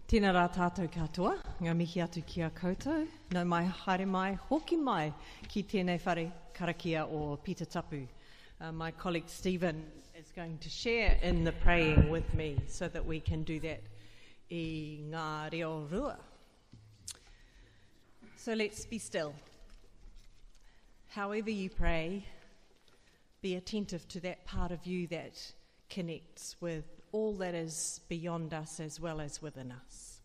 Tēnā rā tātou katoa, ngā mihi atu ki a koutou, nau mai haere mai, hoki mai ki tēnei whare karakia o Peter Tapu. My colleague Stephen is going to share in the praying with me so that we can do that I ngā reo rua. So let's be still. However you pray, be attentive to that part of you that connects with all that is beyond us as well as within us.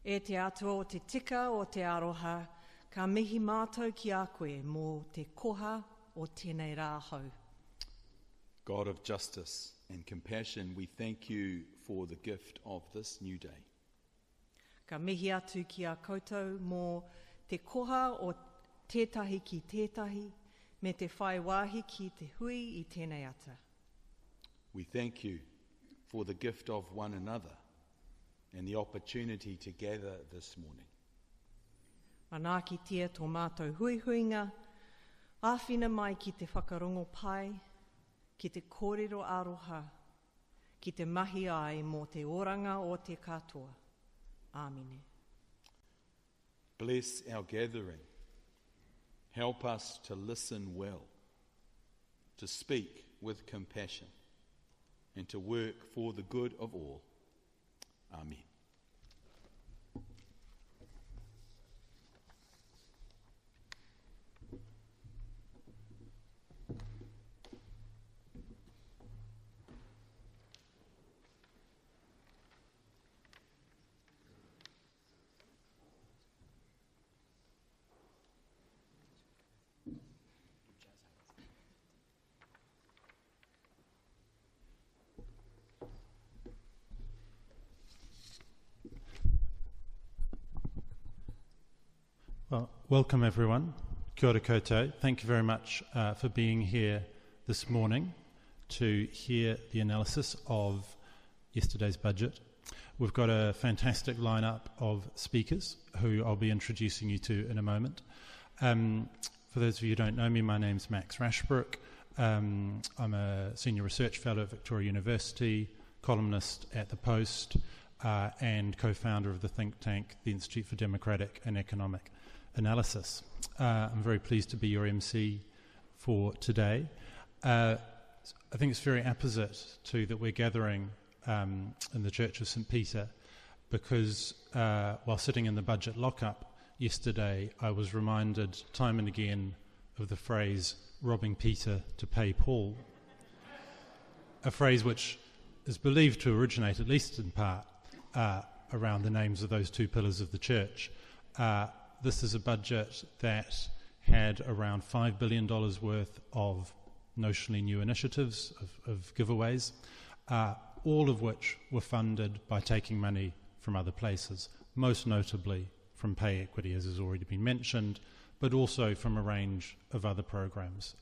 E te atua o te tika o te aroha, ka mihi mātou ki a koe mō te koha o tēnei rāhau. God of justice and compassion, we thank you for the gift of this new day. Ka mihi atu ki a koutou mō te koha o tētahi ki tētahi, me te whai wāhi ki te hui I tēnei ata. We thank you for the gift of one another and the opportunity to gather this morning. Manaki tia tō mātou huihuinga, āwhina mai ki te whakarongo pai, ki te kōrero aroha, ki te mahi ai mō te oranga o te katoa. Āmine. Bless our gathering. Help us to listen well, to speak with compassion, and to work for the good of all. Amen. Well, welcome everyone. Kia ora koutou. Thank you very much for being here this morning to hear the analysis of yesterday's budget. We've got a fantastic lineup of speakers who I'll be introducing you to in a moment. For those of you who don't know me, my name's Max Rashbrooke. I'm a senior research fellow at Victoria University, columnist at The Post, and co-founder of the think tank, the Institute for Democratic and Economic Analysis. I'm very pleased to be your MC for today. I think it's very apposite too that we're gathering in the Church of St. Peter because while sitting in the budget lockup yesterday, I was reminded time and again of the phrase robbing Peter to pay Paul, a phrase which is believed to originate, at least in part, around the names of those two pillars of the church. This is a budget that had around $5 billion worth of notionally new initiatives, of giveaways, all of which were funded by taking money from other places, most notably from pay equity, as has already been mentioned, but also from a range of other programs,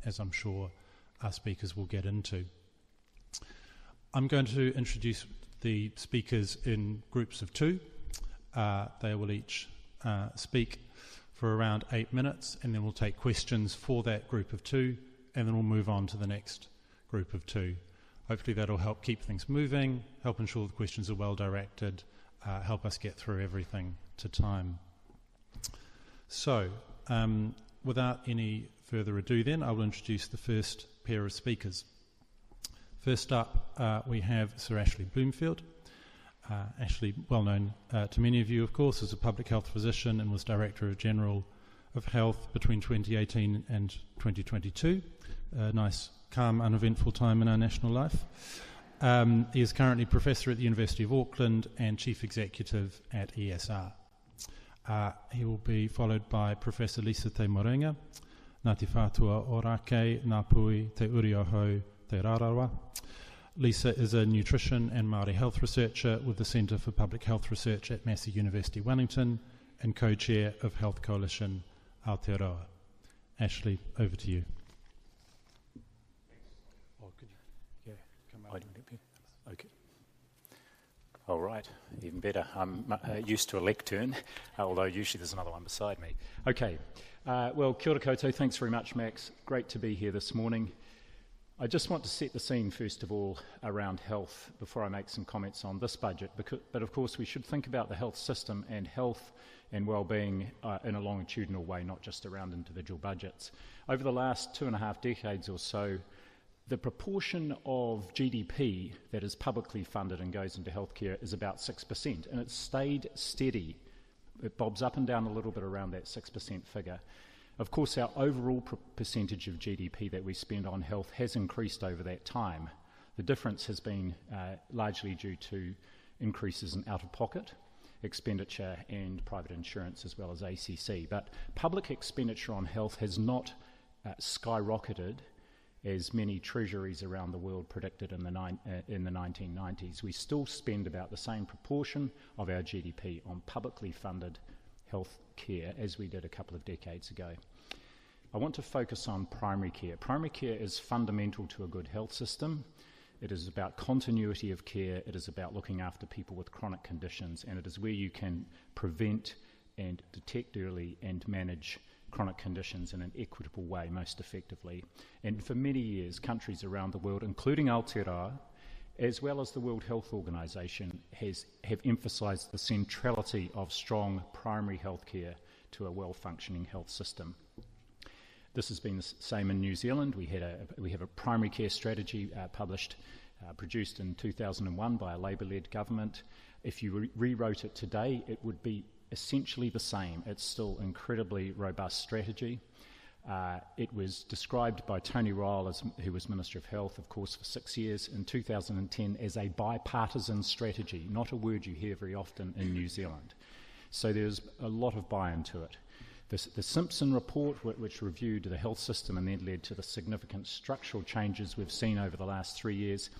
as I'm sure our speakers will get into. I'm going to introduce the speakers in groups of two. They will each speak for around 8 minutes, and then we'll take questions for that group of two, and then we'll move on to the next group of two. Hopefully that'll help keep things moving, help ensure the questions are well directed, help us get through everything to time. So, without any further ado then, I will introduce the first pair of speakers. First up, we have Sir Ashley Bloomfield. Ashley, well known to many of you, of course, as a public health physician and was Director General of Health between 2018 and 2022. A nice, calm, uneventful time in our national life. He is currently Professor at the University of Auckland and Chief Executive at ESR. He will be followed by Professor Lisa Te Morenga, Ngā te whātua orake, Ngā pui, Te uri ohau, Te rarawa. Lisa is a nutrition and Māori health researcher with the Centre for Public Health Research at Massey University, Wellington, and co-chair of Health Coalition Aotearoa. Ashley, over to you. Oh, could you? Yeah, come on. Okay. Even better. I'm used to a lectern, although usually there's another one beside me. Okay. Well, kia ora koutou. Thanks very much, Max. Great to be here this morning. I just want to set the scene, first of all, around health before I make some comments on this budget. But of course, we should think about the health system and health and well-being in a longitudinal way, not just around individual budgets. Over the last 2.5 decades or so, the proportion of GDP that is publicly funded and goes into healthcare is about 6%, and it's stayed steady. It bobs up and down a little bit around that 6% figure. Of course, our overall percentage of GDP that we spend on health has increased over that time. The difference has been largely due to increases in out-of-pocket expenditure and private insurance, as well as ACC. But public expenditure on health has not skyrocketed as many treasuries around the world predicted in the 1990s. We still spend about the same proportion of our GDP on publicly funded health care as we did a couple of decades ago. I want to focus on primary care. Primary care is fundamental to a good health system. It is about continuity of care. It is about looking after people with chronic conditions, and it is where you can prevent and detect early and manage chronic conditions in an equitable way most effectively. And for many years, countries around the world, including Aotearoa, as well as the World Health Organization, have emphasised the centrality of strong primary health care to a well-functioning health system. This has been the same in New Zealand. We have a primary care strategy produced in 2001 by a Labour-led government. If you rewrote it today, it would be essentially the same. It's still an incredibly robust strategy. It was described by Tony Ryall, who was Minister of Health, of course, for 6 years, in 2010 as a bipartisan strategy, not a word you hear very often in New Zealand. So there's a lot of buy-in to it. The Simpson report, which reviewed the health system and then led to the significant structural changes we've seen over the last 3 years,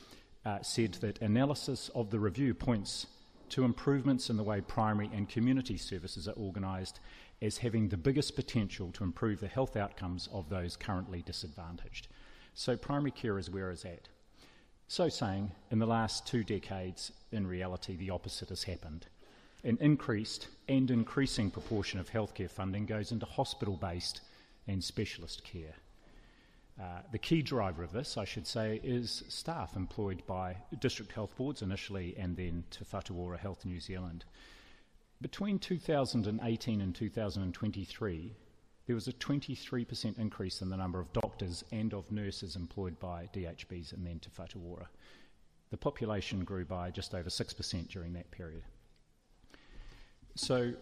said that analysis of the review points to improvements in the way primary and community services are organised as having the biggest potential to improve the health outcomes of those currently disadvantaged. So primary care is where it's at. So saying, in the last 2 decades, in reality, the opposite has happened. An increased and increasing proportion of healthcare funding goes into hospital-based and specialist care. The key driver of this, I should say, is staff employed by district health boards initially and then Te Whatuora Health New Zealand. Between 2018 and 2023, there was a 23% increase in the number of doctors and of nurses employed by DHBs and then Te Whatuora. The population grew by just over 6% during that period. So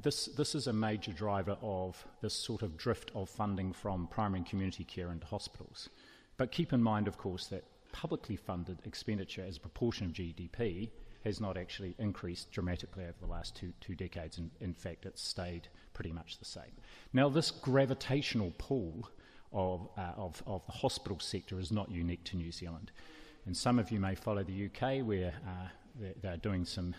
this is a major driver of this sort of drift of funding from primary and community care into hospitals. But keep in mind, of course, that publicly funded expenditure as a proportion of GDP has not actually increased dramatically over the last two decades. In fact, it's stayed pretty much the same. Now, this gravitational pull of the hospital sector is not unique to New Zealand. And some of you may follow the UK, where they're doing some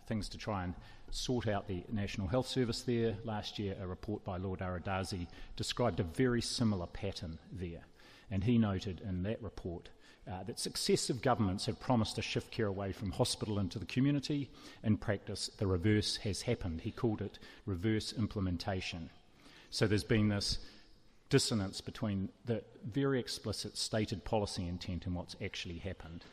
things to try and sort out the National Health Service there. Last year, a report by Lord Aradazi described a very similar pattern there. And he noted in that report that successive governments have promised to shift care away from hospital into the community. In practice, the reverse has happened. He called it reverse implementation. So there's been this dissonance between the very explicit stated policy intent and what's actually happened.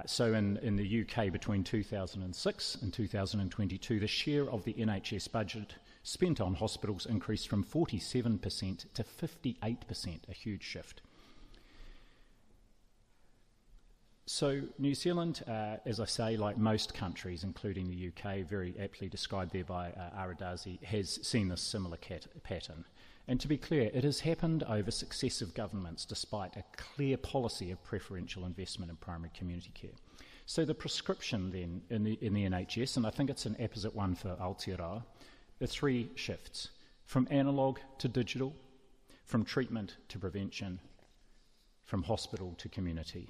So in the UK, between 2006 and 2022, the share of the NHS budget spent on hospitals increased from 47% to 58%, a huge shift. So New Zealand, as I say, like most countries, including the UK, very aptly described there by Aradazi, has seen this similar pattern. And to be clear, it has happened over successive governments despite a clear policy of preferential investment in primary community care. So the prescription then in the NHS, and I think it's an apposite one for Aotearoa, are 3 shifts: from analogue to digital, from treatment to prevention, from hospital to community.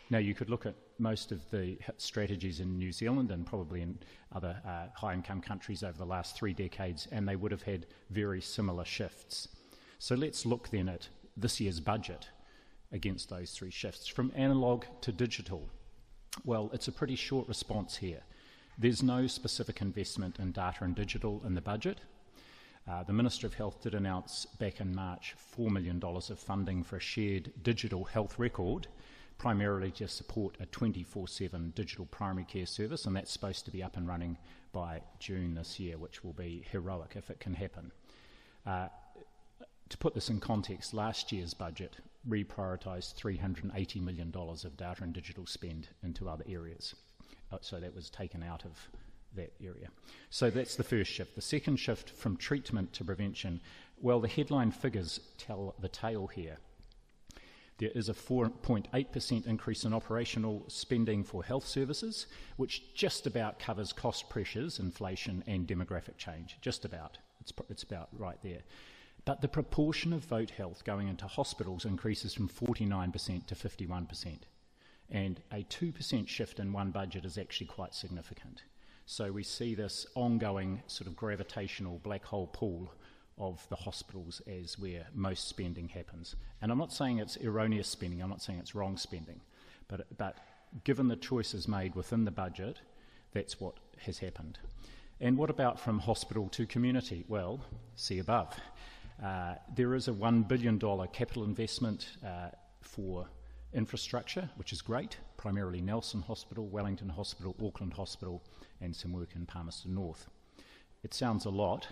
Now, you could look at most of the strategies in New Zealand and probably in other high-income countries over the last 3 decades, and they would have had very similar shifts. So let's look then at this year's budget against those 3 shifts. From analogue to digital, Well, it's a pretty short response here. There's no specific investment in data and digital in the budget. The Minister of Health did announce back in March $4 million of funding for a shared digital health record, primarily to support a 24/7 digital primary care service, and that's supposed to be up and running by June this year, which will be heroic if it can happen. To put this in context, last year's budget reprioritised $380 million of data and digital spend into other areas. So that was taken out of that area. So that's the first shift. The second shift, from treatment to prevention, well, the headline figures tell the tale here. There is a 4.8% increase in operational spending for health services, which just about covers cost pressures, inflation and demographic change. Just about. It's about right there. But the proportion of vote health going into hospitals increases from 49% to 51%. And a 2% shift in one budget is actually quite significant. So we see this ongoing sort of gravitational black hole pool of the hospitals as where most spending happens. And I'm not saying it's erroneous spending, I'm not saying it's wrong spending, but given the choices made within the budget, that's what has happened. And what about from hospital to community? Well, see above. There is a $1 billion capital investment for infrastructure, which is great, primarily Nelson Hospital, Wellington Hospital, Auckland Hospital, and some work in Palmerston North. It sounds a lot,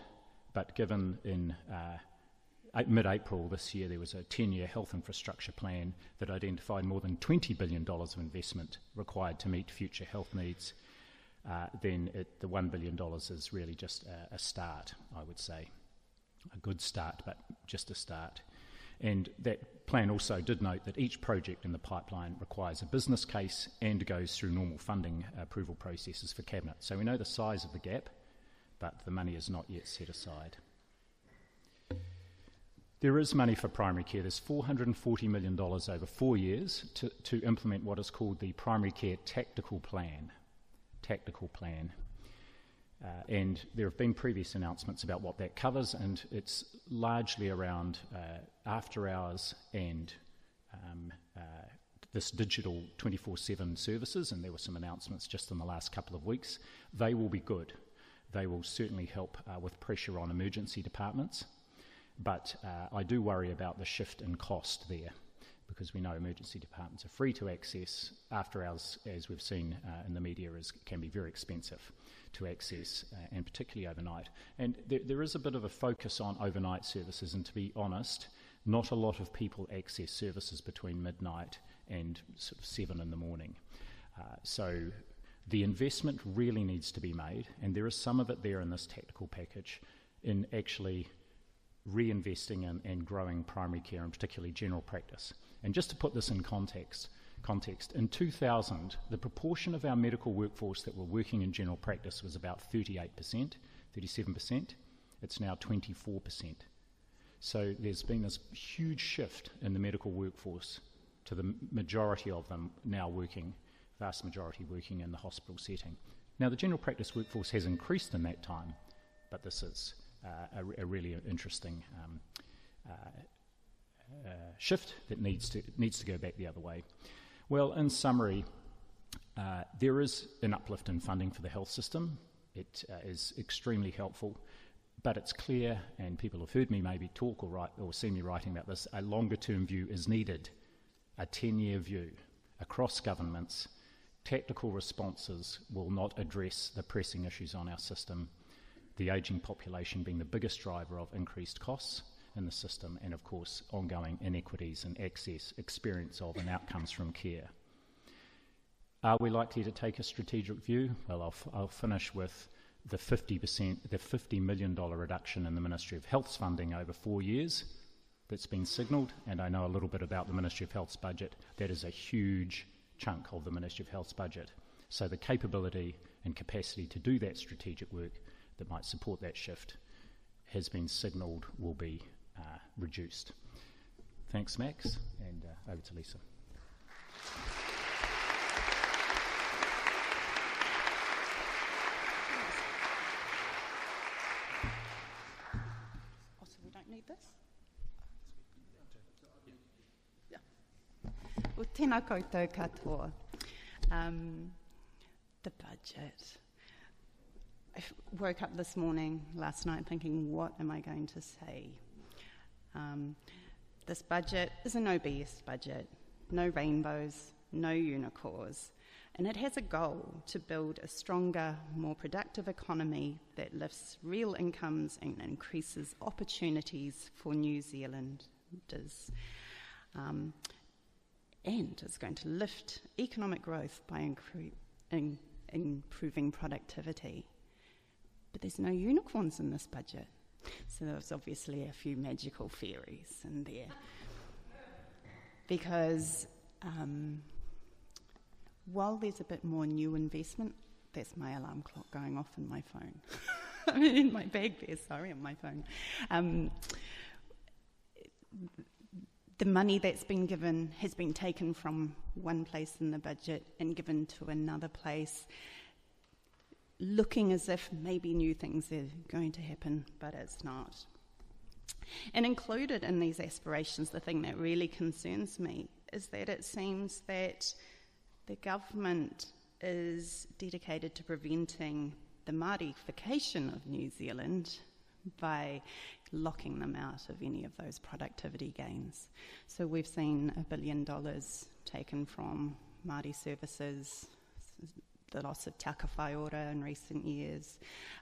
but given in mid-April this year there was a 10-year health infrastructure plan that identified more than $20 billion of investment required to meet future health needs, then the $1 billion is really just a start, I would say. A good start, but just a start. And that plan also did note that each project in the pipeline requires a business case and goes through normal funding approval processes for Cabinet. So we know the size of the gap, but the money is not yet set aside. There is money for primary care. There's $440 million over 4 years to implement what is called the Primary Care Tactical Plan. And there have been previous announcements about what that covers, and it's largely around after hours and this digital 24/7 services, and there were some announcements just in the last couple of weeks. They will be good. They will certainly help with pressure on emergency departments, but I do worry about the shift in cost there, because we know emergency departments are free to access. After hours, as we've seen in the media, can be very expensive to access, and particularly overnight. And there is a bit of a focus on overnight services, and to be honest, not a lot of people access services between midnight and sort of 7 in the morning. So the investment really needs to be made, and there is some of it there in this tactical package, in actually reinvesting in and growing primary care, and particularly general practice. And just to put this in context, in 2000, the proportion of our medical workforce that were working in general practice was about 38%, 37%. It's now 24%. So there's been this huge shift in the medical workforce to the majority of them now vast majority working in the hospital setting. Now, the general practice workforce has increased in that time, but this is a really interesting shift that needs to go back the other way. Well, in summary, there is an uplift in funding for the health system. It is extremely helpful, but it's clear, and people have heard me maybe talk or write or see me writing about this, a longer-term view is needed, a 10-year view across governments. Tactical responses will not address the pressing issues on our system, the ageing population being the biggest driver of increased costs in the system, and of course ongoing inequities in access, experience of and outcomes from care. Are we likely to take a strategic view? Well, I'll finish with the $50 million reduction in the Ministry of Health's funding over 4 years that's been signalled, and I know a little bit about the Ministry of Health's budget. That is a huge chunk of the Ministry of Health's budget. So the capability and capacity to do that strategic work that might support that shift has been signalled will be reduced. Thanks, Max, and over to Lisa. Oh, so we don't need this? Yeah. Well, tēnā koutou katoa. The budget. I woke up last night thinking, what am I going to say? This budget is a no BS budget, no rainbows, no unicorns, and it has a goal to build a stronger, more productive economy that lifts real incomes and increases opportunities for New Zealanders. And is going to lift economic growth by improving productivity. But there's no unicorns in this budget. So there's obviously a few magical fairies in there. Because while there's a bit more new investment, that's my alarm clock going off in my phone. I mean, in my bag there, sorry, on my phone. The money that's been given has been taken from one place in the budget and given to another place, looking as if maybe new things are going to happen, but it's not. And included in these aspirations, the thing that really concerns me is that it seems that the government is dedicated to preventing the Māorification of New Zealand by locking them out of any of those productivity gains. So we've seen $1 billion taken from Māori services, the loss of Te Whaiora in recent years,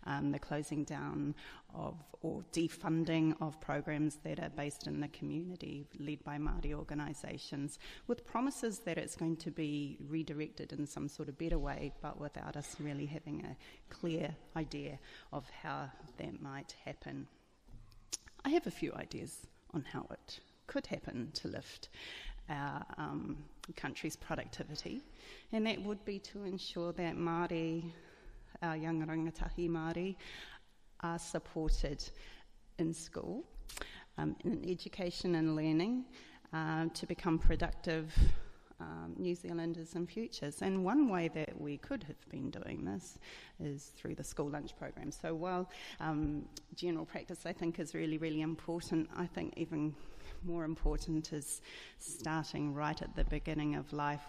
the closing down of or defunding of programs that are based in the community led by Māori organisations, with promises that it's going to be redirected in some sort of better way, but without us really having a clear idea of how that might happen. I have a few ideas on how it could happen to lift our country's productivity, and that would be to ensure that Māori, our young rangatahi Māori, are supported in school, in education and learning, to become productive New Zealanders in futures. And one way that we could have been doing this is through the school lunch program. So while general practice I think is really, really important, I think even more important is starting right at the beginning of life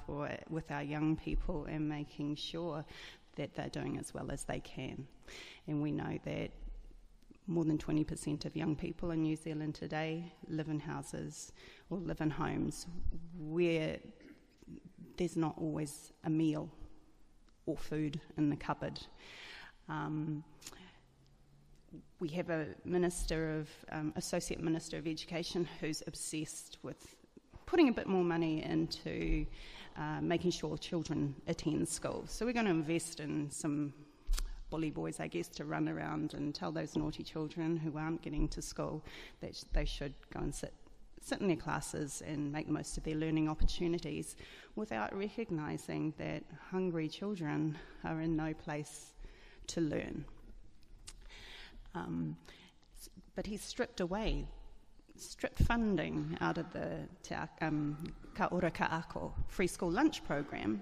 with our young people and making sure that they're doing as well as they can. And we know that more than 20% of young people in New Zealand today live in houses or live in homes where there's not always a meal or food in the cupboard. We have a Associate Minister of Education who's obsessed with putting a bit more money into making sure children attend school. So we're going to invest in some bully boys, I guess, to run around and tell those naughty children who aren't getting to school that they should go and sit in their classes and make the most of their learning opportunities, without recognising that hungry children are in no place to learn. But he's stripped funding out of the Ka Ora Ka Ako free school lunch program,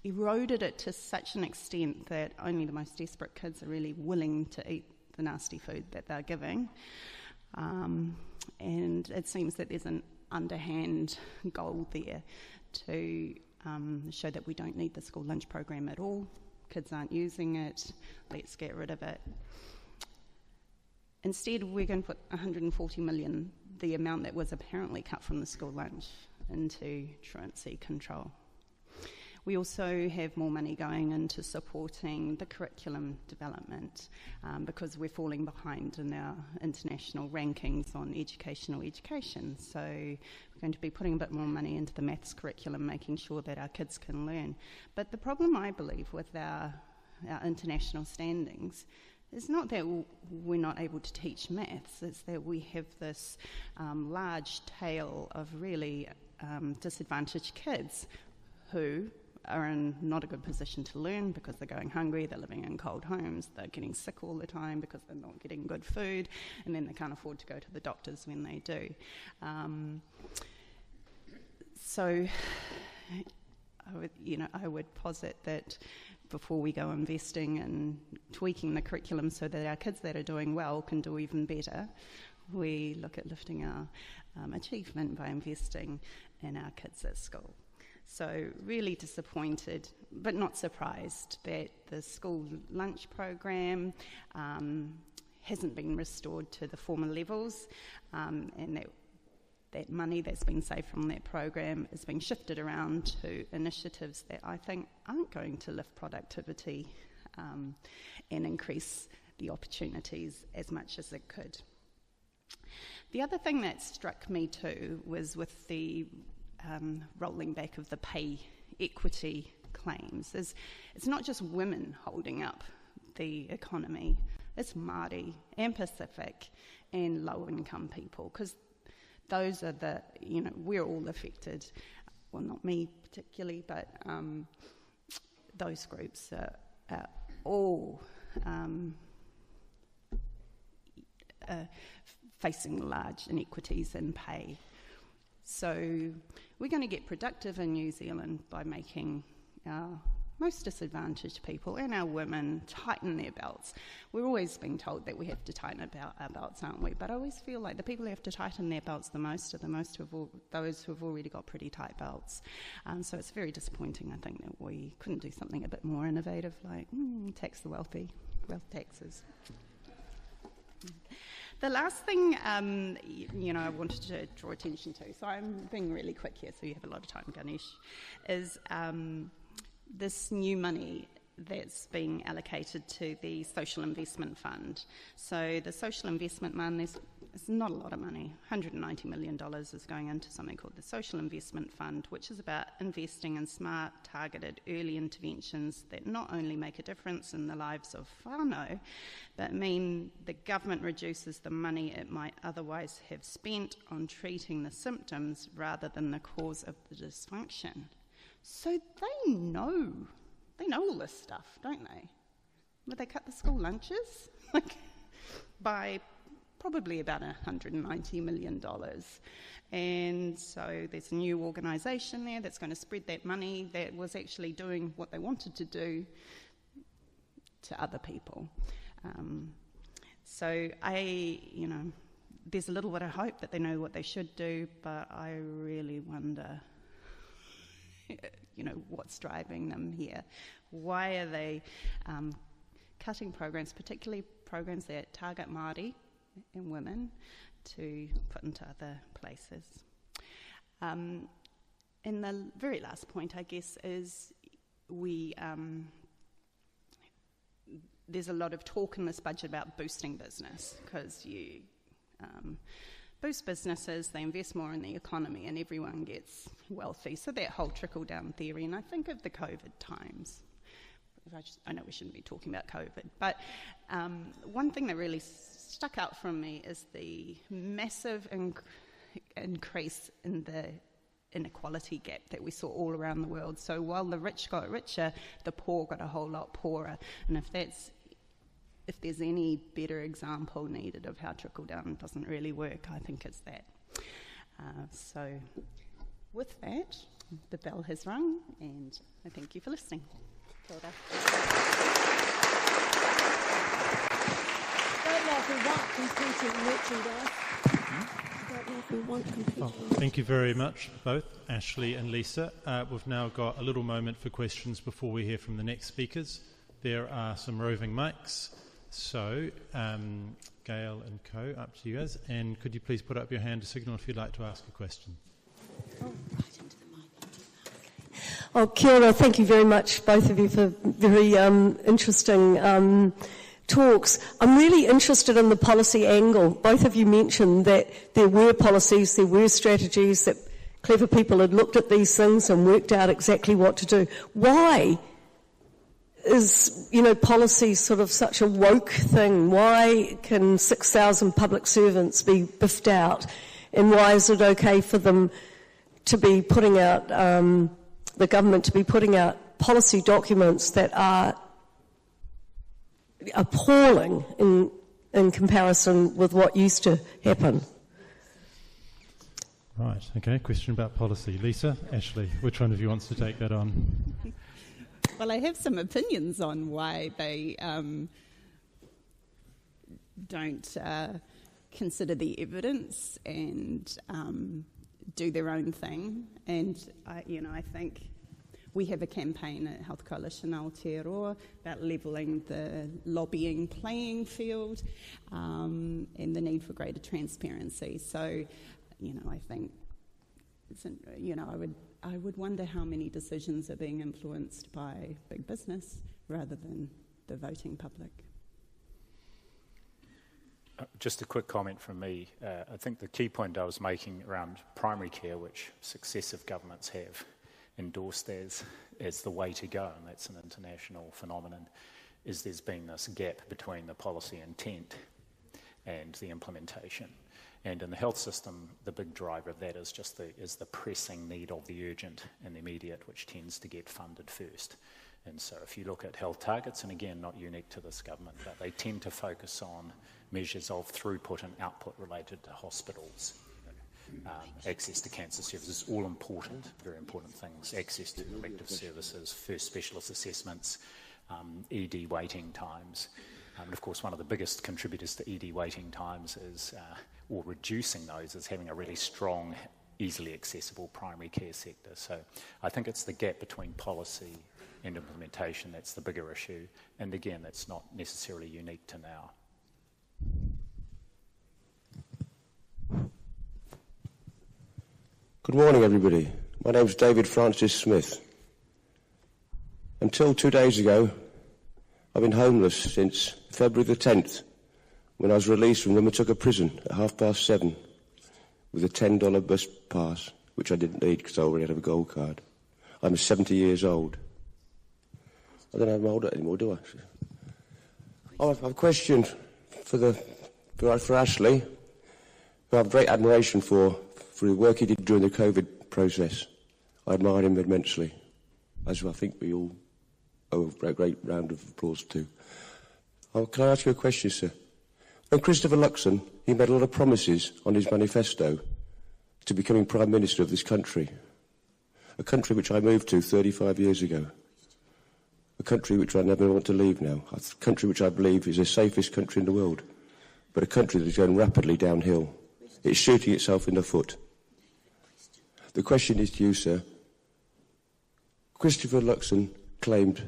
eroded it to such an extent that only the most desperate kids are really willing to eat the nasty food that they're giving. And it seems that there's an underhand goal there to show that we don't need the school lunch program at all. Kids aren't using it, let's get rid of it. Instead, we're going to put 140 million, the amount that was apparently cut from the school lunch, into truancy control. We also have more money going into supporting the curriculum development because we're falling behind in our international rankings on education. So we're going to be putting a bit more money into the maths curriculum, making sure that our kids can learn. But the problem, I believe, with our international standings is not that we're not able to teach maths, it's that we have this large tail of really disadvantaged kids who are in not a good position to learn because they're going hungry, they're living in cold homes, they're getting sick all the time because they're not getting good food, and then they can't afford to go to the doctors when they do. So I would posit that before we go investing and tweaking the curriculum so that our kids that are doing well can do even better, we look at lifting our achievement by investing in our kids at school. So really disappointed, but not surprised, that the school lunch program hasn't been restored to the former levels, and that money that's been saved from that program is being shifted around to initiatives that I think aren't going to lift productivity and increase the opportunities as much as it could. The other thing that struck me too was with the rolling back of the pay equity claims. It's not just women holding up the economy, it's Māori and Pacific and low income people, because those are the, we're all affected. Well, not me particularly, but those groups are all facing large inequities in pay. So we're going to get productive in New Zealand by making our most disadvantaged people and our women tighten their belts. We're always being told that we have to tighten our belts, aren't we? But I always feel like the people who have to tighten their belts the most are those who have already got pretty tight belts. So it's very disappointing, I think, that we couldn't do something a bit more innovative, like tax the wealthy, wealth taxes. The last thing, I wanted to draw attention to, so I'm being really quick here so you have a lot of time, Ganesh, is this new money that's being allocated to the Social Investment Fund. So the Social Investment Fund, it's not a lot of money. $190 million is going into something called the Social Investment Fund, which is about investing in smart, targeted, early interventions that not only make a difference in the lives of whānau, but mean the government reduces the money it might otherwise have spent on treating the symptoms rather than the cause of the dysfunction. So they know all this stuff, don't they? But they cut the school lunches by probably about $190 million. And so there's a new organisation there that's going to spread that money that was actually doing what they wanted to do to other people. So there's a little bit of hope that they know what they should do, but I really wonder what's driving them here. Why are they cutting programs, particularly programs that target Māori and women, to put into other places? And the very last point, I guess, is there's a lot of talk in this budget about boosting business, because you boost businesses, they invest more in the economy, and everyone gets wealthy. So that whole trickle-down theory, and I think of the COVID times. I know we shouldn't be talking about COVID, but one thing that really stuck out from me is the massive increase in the inequality gap that we saw all around the world. So while the rich got richer, the poor got a whole lot poorer. And if there's any better example needed of how trickle-down doesn't really work, I think it's that. So with that, the bell has rung, and I thank you for listening. Kia ora. Don't know if we want competing merchandise. Don't know if we want competing. Thank you very much, both Ashley and Lisa. We've now got a little moment for questions before we hear from the next speakers. There are some roving mics. So, Gail and Co, up to you guys. And could you please put up your hand to signal if you'd like to ask a question? Oh, right into the mic. Oh, kia ora. Thank you very much, both of you, for very interesting talks. I'm really interested in the policy angle. Both of you mentioned that there were policies, there were strategies, that clever people had looked at these things and worked out exactly what to do. Why is, policy sort of such a woke thing? Why can 6,000 public servants be biffed out? And why is it okay for them to be putting out, the government to be putting out policy documents that are appalling in comparison with what used to happen? Right, okay, question about policy. Lisa, Ashley, which one of you wants to take that on? Well, I have some opinions on why they don't consider the evidence and do their own thing. And, I think we have a campaign at Health Coalition Aotearoa about levelling the lobbying playing field and the need for greater transparency. So, I think, I would wonder how many decisions are being influenced by big business rather than the voting public. Just a quick comment from me. I think the key point I was making around primary care, which successive governments have endorsed as the way to go, and that's an international phenomenon, is there's been this gap between the policy intent and the implementation. And in the health system, the big driver of that is just the pressing need of the urgent and the immediate, which tends to get funded first. And so if you look at health targets, and again, not unique to this government, but they tend to focus on measures of throughput and output related to hospitals. Access to cancer services, all important, very important things. Access to elective services, first specialist assessments, ED waiting times. And of course, one of the biggest contributors to ED waiting times is, or reducing those, is having a really strong, easily accessible primary care sector. So I think it's the gap between policy and implementation that's the bigger issue. And again, that's not necessarily unique to now. Good morning, everybody. My name's David Francis Smith. Until 2 days ago, I've been homeless since February the 10th, when I was released from Rimatuka prison at 7:30 with a $10 bus pass, which I didn't need because I already had a gold card. I'm 70 years old. I don't know if I'm older anymore, do I? I have a question for Ashley, who I have great admiration for the work he did during the COVID process. I admire him immensely, as I think we all owe a great round of applause to. Can I ask you a question, sir? When Christopher Luxon, he made a lot of promises on his manifesto to becoming Prime Minister of this country, a country which I moved to 35 years ago, a country which I never want to leave now, a country which I believe is the safest country in the world, but a country that is going rapidly downhill. It's shooting itself in the foot. The question is to you, sir. Christopher Luxon claimed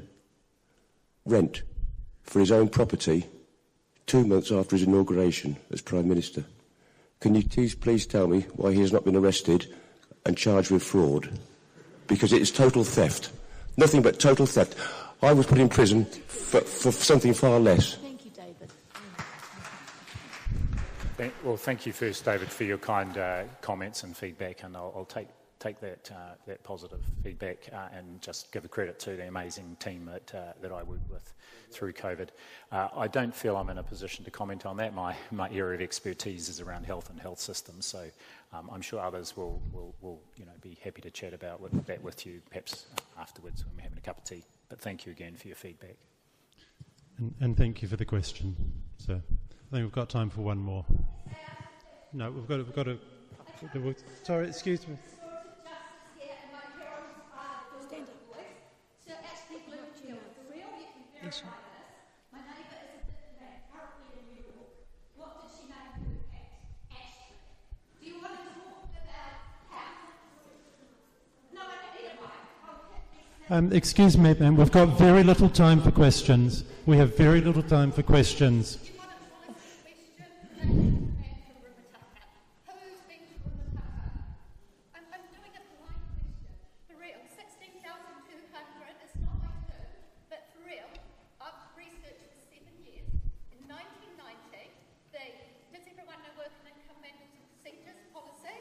rent for his own property 2 months after his inauguration as Prime Minister. Can you please tell me why he has not been arrested and charged with fraud? Because it is total theft. Nothing but total theft. I was put in prison for something far less. Thank you, David. Well, thank you first, David, for your kind comments and feedback, and I'll take that positive feedback and just give a credit to the amazing team that I worked with through COVID. I don't feel I'm in a position to comment on that. My area of expertise is around health and health systems, so I'm sure others will be happy to chat about that with you, perhaps afterwards when we're having a cup of tea. But thank you again for your feedback. And thank you for the question. So I think we've got time for one more. No, we've got to. Sorry, excuse me. Ashley Bloomfield, for real, you can verify this. My neighbour is a diplomat currently in New York. What did she name her cat? Ashley. Do you want to talk about how? No, I don't need a mic. Excuse me, ma'am, we've got very little time for questions. We have very little time for questions. Do you want to ask a question? Who's been to Rimatuka? I'm doing a polite question. For real, 16,200 is not my term, but for real, I've researched for 7 years. In 1990, does everyone know working income manuals and procedures policy?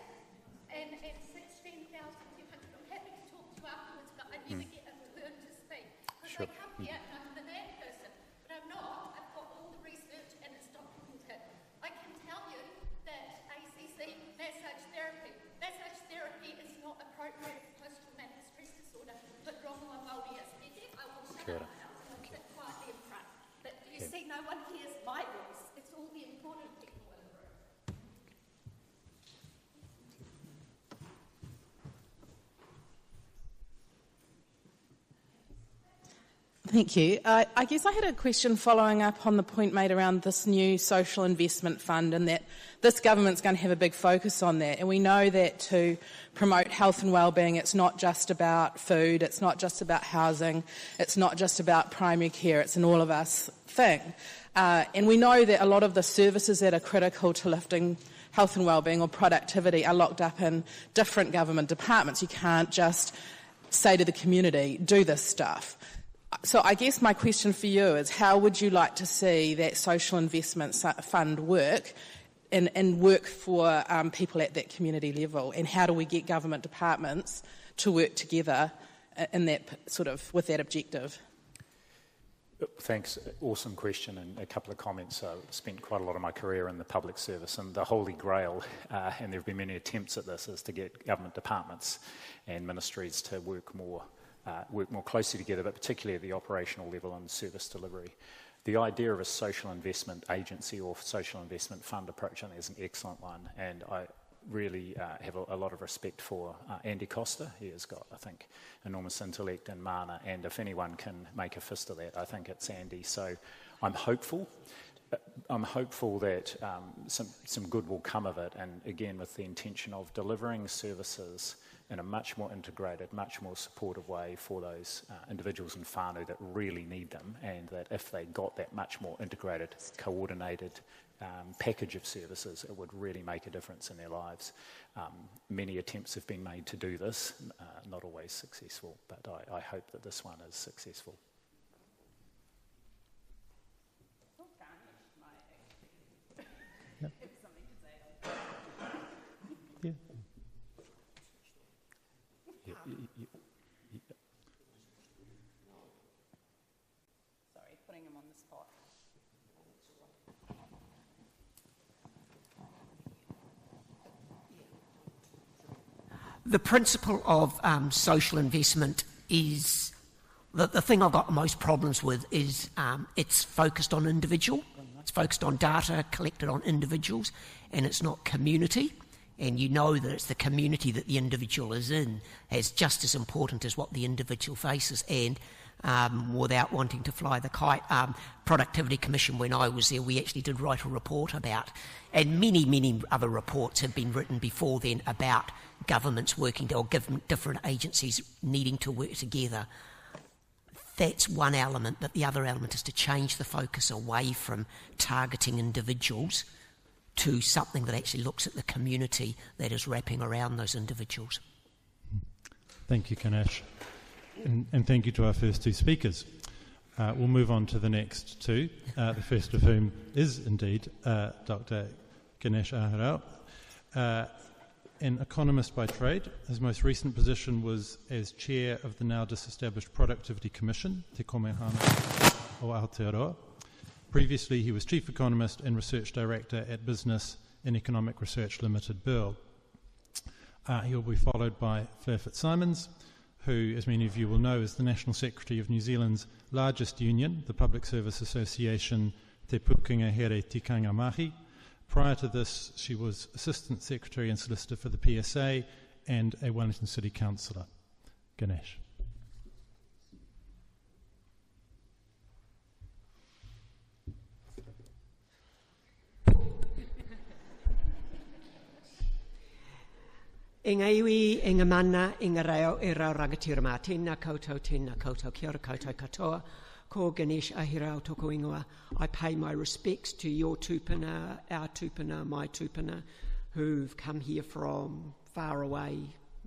And 16,200, I'm happy to talk to you afterwards, but I never get a turn to speak. Because I come here and I'm the man person, but I'm not. I've got all the research Thank you. I guess I had a question following up on the point made around this new social investment fund, and that this government's going to have a big focus on that. And we know that to promote health and wellbeing, it's not just about food, it's not just about housing, it's not just about primary care, it's an all of us thing. And we know that a lot of the services that are critical to lifting health and wellbeing or productivity are locked up in different government departments. You can't just say to the community, do this stuff. So I guess my question for you is, how would you like to see that social investment fund work and work for people at that community level? And how do we get government departments to work together in that sort of with that objective? Thanks. Awesome question, and a couple of comments. I've spent quite a lot of my career in the public service, and the holy grail, and there have been many attempts at this, is to get government departments and ministries to work more closely together, but particularly at the operational level and service delivery. The idea of a social investment agency or social investment fund approach, I think, is an excellent one, and I really have a lot of respect for Andy Costa. He has got, I think, enormous intellect and mana, and if anyone can make a fist of that, I think it's Andy. So I'm hopeful. I'm hopeful that some good will come of it, and again with the intention of delivering services in a much more integrated, much more supportive way for those individuals in whānau that really need them, and that if they got that much more integrated, coordinated package of services, it would really make a difference in their lives. Many attempts have been made to do this, not always successful, but I hope that this one is successful. Yep. Yeah. Sorry, putting him on the spot. The principle of social investment is the thing I've got the most problems with is it's focused on individual. It's focused on data collected on individuals, and it's not community. And you know that it's the community that the individual is in as just as important as what the individual faces. And without wanting to fly the kite, Productivity Commission, when I was there, we actually did write a report about, and many other reports have been written before then about governments working, or different agencies needing to work together. That's one element, but the other element is to change the focus away from targeting individuals to something that actually looks at the community that is wrapping around those individuals. Thank you, Ganesh. And thank you to our first two speakers. We'll move on to the next two, the first of whom is indeed Dr. Ganesh Ahirao, an economist by trade. His most recent position was as chair of the now disestablished Productivity Commission, Te Komehana o Aotearoa. Previously, he was chief economist and research director at Business and Economic Research Limited, Burl. He will be followed by Fleur Fitzsimons, who, as many of you will know, is the National Secretary of New Zealand's largest union, the Public Service Association Te Pukenga Here Tikanga Mahi. Prior to this, she was Assistant Secretary and Solicitor for the PSA and a Wellington City Councillor. Ganesh. E ngā iwi, e ngā mana, e ngā reo, e rau rangatira mā. Tēnā koutou, kia ora koutou katoa. Ko Ganesh Ahirao toko ingoa. I pay my respects to your tupuna, our tupuna, my tupuna, who've come here from far away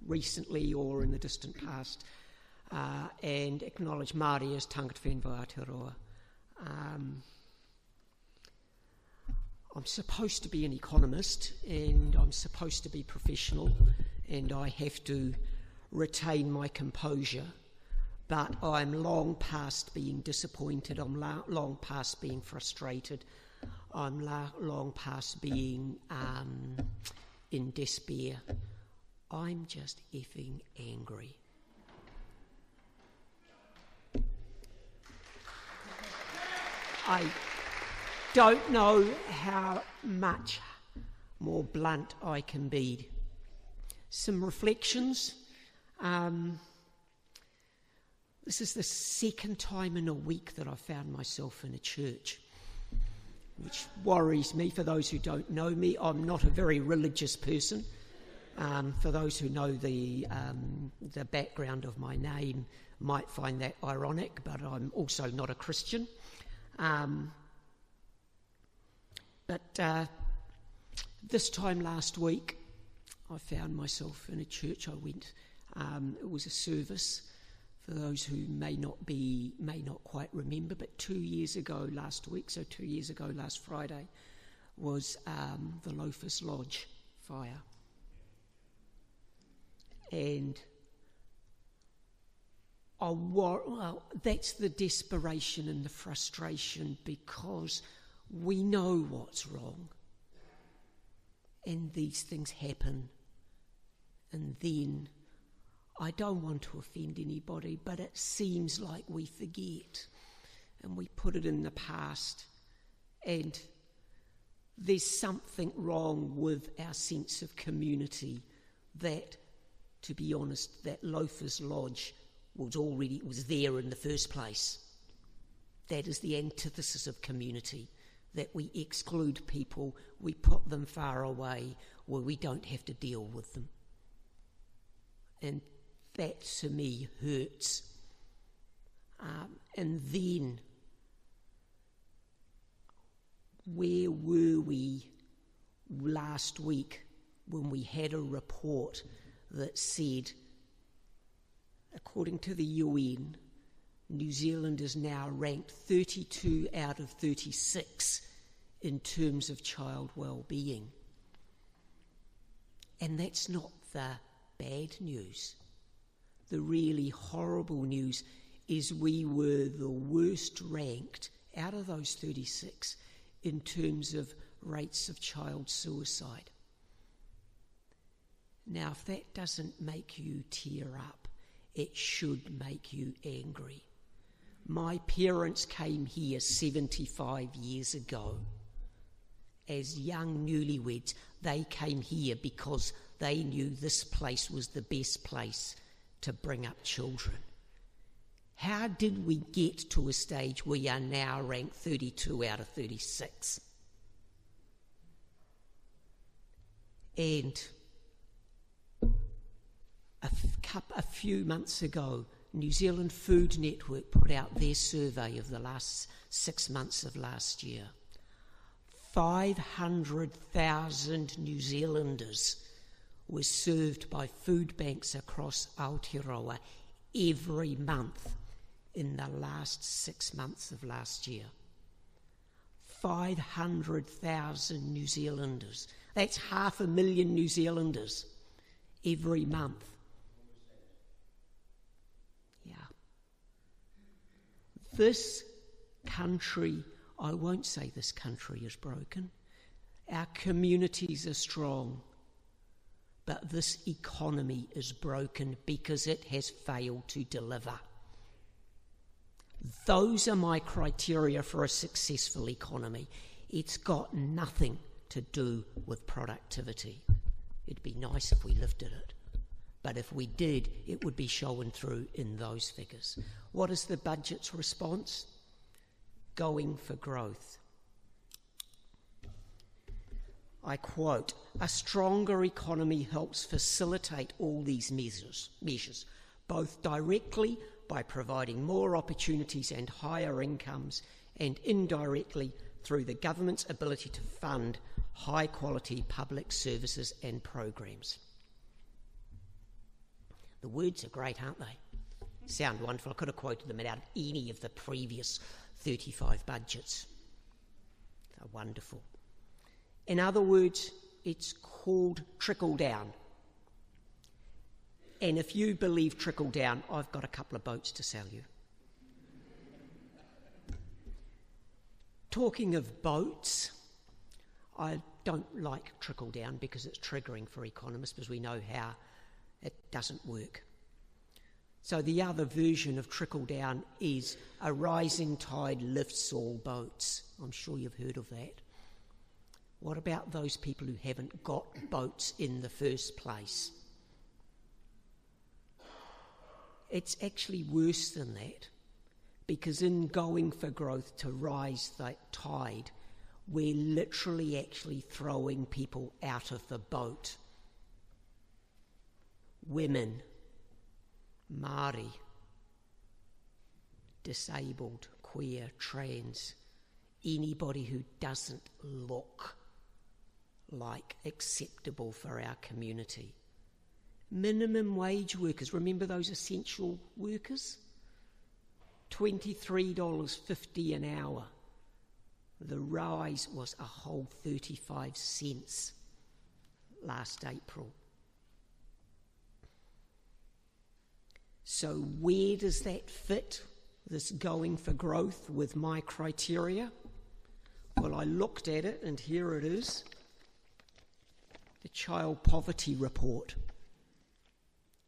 recently or in the distant past, and acknowledge Māori as tangata whenua Aotearoa. I'm supposed to be an economist, and I'm supposed to be professional, and I have to retain my composure, but I'm long past being disappointed, I'm long past being frustrated, I'm long past being in despair. I'm just effing angry. I don't know how much more blunt I can be. Some reflections. The This is the second time in a week that I found myself in a church, which worries me. For those who don't know me, I'm not a very religious person. For those who know the background of my name might find that ironic, but I'm also not a Christian. But this time last week, I found myself in a church. I went. It was a service. For those who may not quite remember, but 2 years ago last week, so 2 years ago last Friday, was the Loafers Lodge fire. And that's the desperation and the frustration, because we know what's wrong. And these things happen. And then, I don't want to offend anybody, but it seems like we forget and we put it in the past. And there's something wrong with our sense of community that, to be honest, that Loafers Lodge was there in the first place. That is the antithesis of community, that we exclude people, we put them far away where we don't have to deal with them. And that, to me, hurts. And then, where were we last week when we had a report that said, according to the UN, New Zealand is now ranked 32 out of 36 in terms of child well-being? And that's not the bad news. The really horrible news is we were the worst ranked out of those 36 in terms of rates of child suicide. Now, if that doesn't make you tear up, it should make you angry. My parents came here 75 years ago. As young newlyweds, they came here because they knew this place was the best place to bring up children. How did we get to a stage where we are now ranked 32 out of 36? And a few months ago, New Zealand Food Network put out their survey of the last 6 months of last year. 500,000 New Zealanders were served by food banks across Aotearoa every month in the last 6 months of last year. 500,000 New Zealanders. That's 500,000 New Zealanders every month. Yeah. This country, I won't say this country is broken. Our communities are strong. But this economy is broken because it has failed to deliver. Those are my criteria for a successful economy. It's got nothing to do with productivity. It'd be nice if we lifted it. But if we did, it would be showing through in those figures. What is the budget's response? Going for growth. I quote, "A stronger economy helps facilitate all these measures, both directly by providing more opportunities and higher incomes, and indirectly through the government's ability to fund high-quality public services and programs." The words are great, aren't they? Sound wonderful. I could have quoted them out of any of the previous 35 budgets. They're wonderful. In other words, it's called trickle down. And if you believe trickle down, I've got a couple of boats to sell you. Talking of boats, I don't like trickle down because it's triggering for economists, because we know how it doesn't work. So the other version of trickle down is a rising tide lifts all boats. I'm sure you've heard of that. What about those people who haven't got boats in the first place? it's actually worse than that, because in going for growth to rise that tide, we're literally actually throwing people out of the boat. Women, Māori, disabled, queer, trans, anybody who doesn't look like acceptable for our community. Minimum wage workers, remember those essential workers? $23.50 an hour. The rise was a whole 35 cents last April. So where does that fit, this going for growth, with my criteria? Well, I looked at it, and here it is. The Child Poverty Report.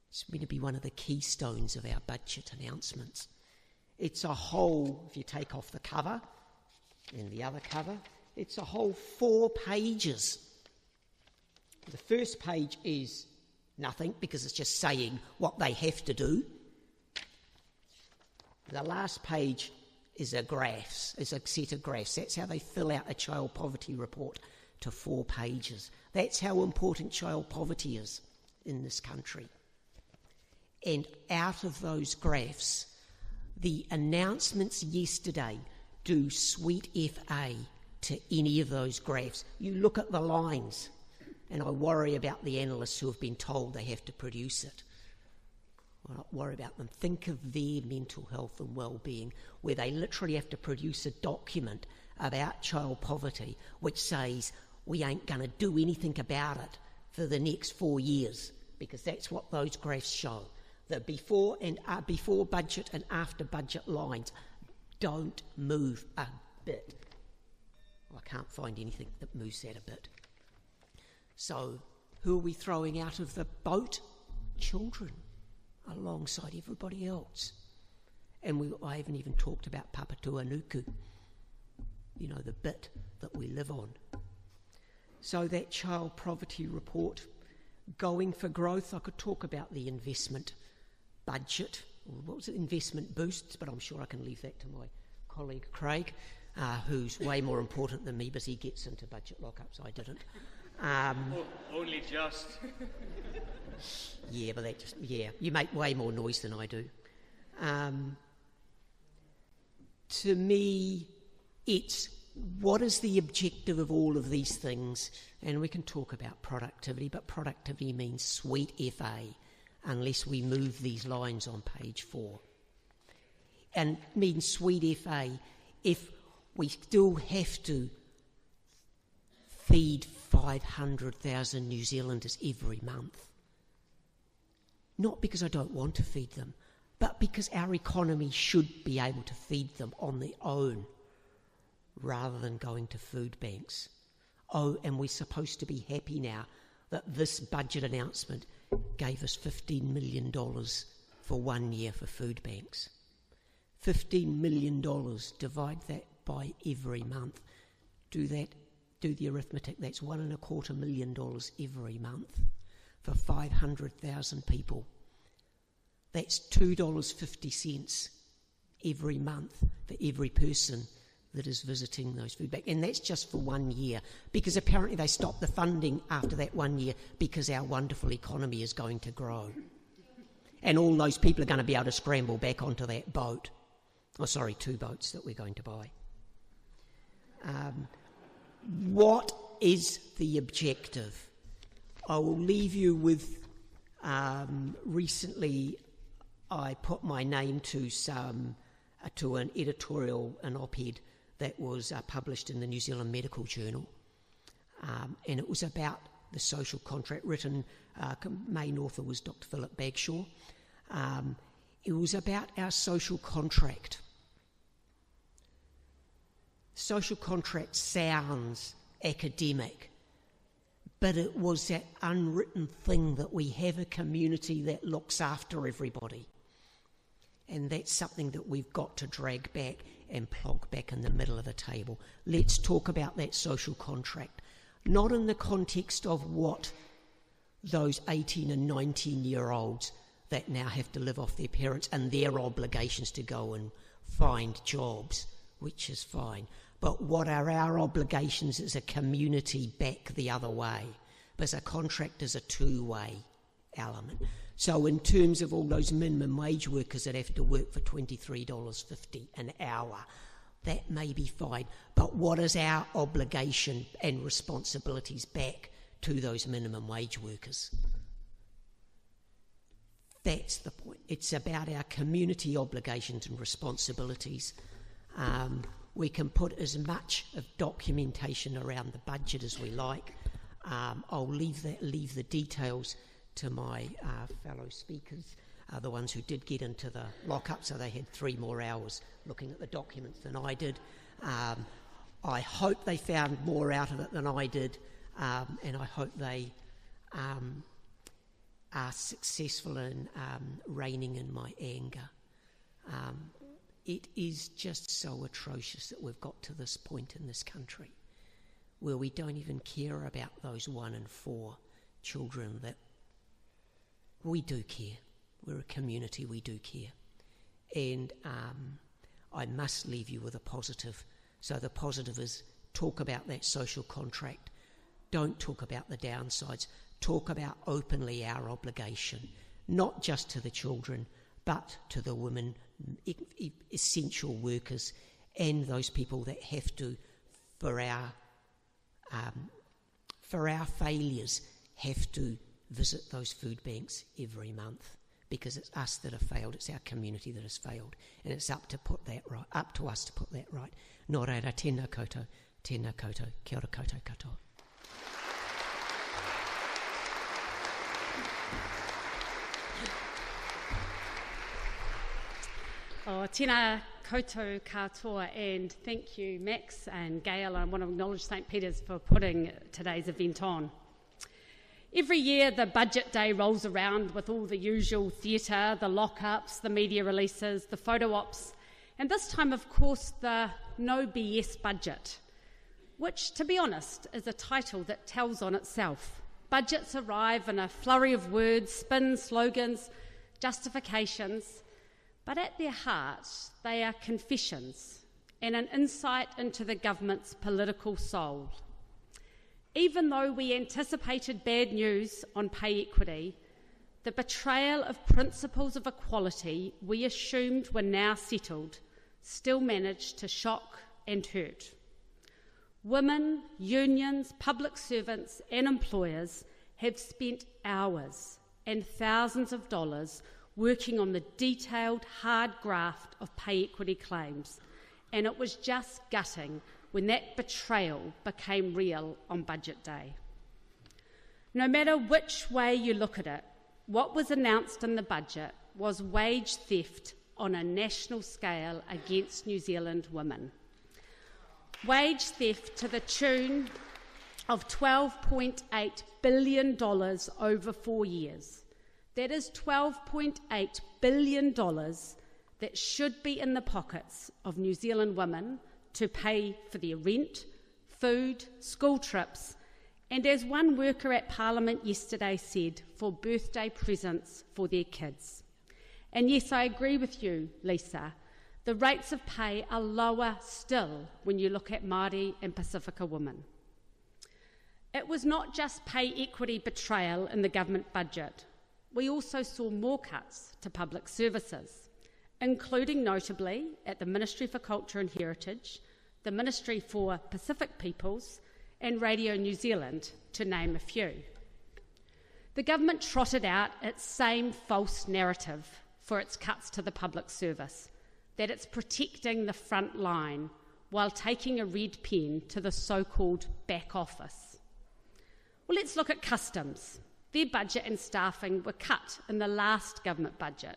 It's going to be one of the keystones of our budget announcements. It's a whole, if you take off the cover and the other cover, it's a whole 4 pages. The first page is nothing, because it's just saying what they have to do. The last page is a set of graphs. That's how they fill out a child poverty report to 4 pages. That's how important child poverty is in this country. And out of those graphs, the announcements yesterday do sweet FA to any of those graphs. You look at the lines, and I worry about the analysts who have been told they have to produce it. I don't worry about them. Think of their mental health and well-being, where they literally have to produce a document about child poverty which says we ain't going to do anything about it for the next 4 years, because that's what those graphs show. The before budget and after budget lines don't move a bit. Well, I can't find anything that moves that a bit. So who are we throwing out of the boat? Children, alongside everybody else. And I haven't even talked about Papatūānuku, the bit that we live on. So that child poverty report, going for growth, I could talk about the investment budget, or what was it, investment boosts, but I'm sure I can leave that to my colleague Craig, who's way more important than me, but he gets into budget lockups. I didn't. Only just. Yeah, but you make way more noise than I do. To me, it's what is the objective of all of these things? And we can talk about productivity, but productivity means sweet FA unless we move these lines on page 4. And means sweet FA if we still have to feed 500,000 New Zealanders every month. Not because I don't want to feed them, but because our economy should be able to feed them on their own rather than going to food banks. Oh, and we're supposed to be happy now that this budget announcement gave us $15 million for 1 year for food banks. $15 million, divide that by every month. Do the arithmetic, that's $1.25 million every month for 500,000 people. That's $2.50 every month for every person that is visiting those food banks. And that's just for 1 year, because apparently they stopped the funding after that 1 year because our wonderful economy is going to grow. And all those people are going to be able to scramble back onto that boat. 2 boats that we're going to buy. What is the objective? I will leave you with, recently I put my name to an editorial, an op-ed that was published in the New Zealand Medical Journal, and it was about the social contract written, main author was Dr. Philip Bagshaw. It was about our social contract. Social contract sounds academic, but it was that unwritten thing that we have a community that looks after everybody. And that's something that we've got to drag back and plonk back in the middle of the table. Let's talk about that social contract, not in the context of what those 18 and 19-year-olds that now have to live off their parents and their obligations to go and find jobs, which is fine. But what are our obligations as a community back the other way? Because a contract is a two-way element. So in terms of all those minimum wage workers that have to work for $23.50 an hour, that may be fine. But what is our obligation and responsibilities back to those minimum wage workers? That's the point. It's about our community obligations and responsibilities. We can put as much of documentation around the budget as we like. I'll leave the details to my fellow speakers, the ones who did get into the lockup, so they had 3 more hours looking at the documents than I did. I hope they found more out of it than I did, and I hope they are successful in reining in my anger. It is just so atrocious that we've got to this point in this country where we don't even care about those 1 in 4 children that we do care. We're a community, we do care. And I must leave you with a positive. So the positive is talk about that social contract. Don't talk about the downsides. Talk about openly our obligation, not just to the children, but to the women, essential workers, and those people that have to, for our failures, have to visit those food banks every month, because it's us that have failed, it's our community that has failed, and it's up to us to put that right. Nō reira, tēnā koutou, kia ora koutou katoa. Oh, tēnā koutou katoa, and thank you, Max and Gail. I want to acknowledge St Peter's for putting today's event on. Every year the budget day rolls around with all the usual theatre, the lockups, the media releases, the photo ops, and this time, of course, the No BS budget, which, to be honest, is a title that tells on itself. Budgets arrive in a flurry of words, spins, slogans, justifications, but at their heart, they are confessions and an insight into the government's political soul. Even though we anticipated bad news on pay equity, the betrayal of principles of equality we assumed were now settled still managed to shock and hurt. Women, unions, public servants and employers have spent hours and thousands of dollars working on the detailed, hard graft of pay equity claims, and it was just gutting when that betrayal became real on budget day. No matter which way you look at it, what was announced in the budget was wage theft on a national scale against New Zealand women. Wage theft to the tune of $12.8 billion over 4 years. That is $12.8 billion that should be in the pockets of New Zealand women to pay for their rent, food, school trips, and as one worker at Parliament yesterday said, for birthday presents for their kids. And yes, I agree with you, Lisa. The rates of pay are lower still when you look at Māori and Pasifika women. It was not just pay equity betrayal in the government budget. We also saw more cuts to public services, including notably at the Ministry for Culture and Heritage, the Ministry for Pacific Peoples, and Radio New Zealand, to name a few. The government trotted out its same false narrative for its cuts to the public service, that it's protecting the front line while taking a red pen to the so-called back office. Well, let's look at Customs. Their budget and staffing were cut in the last government budget,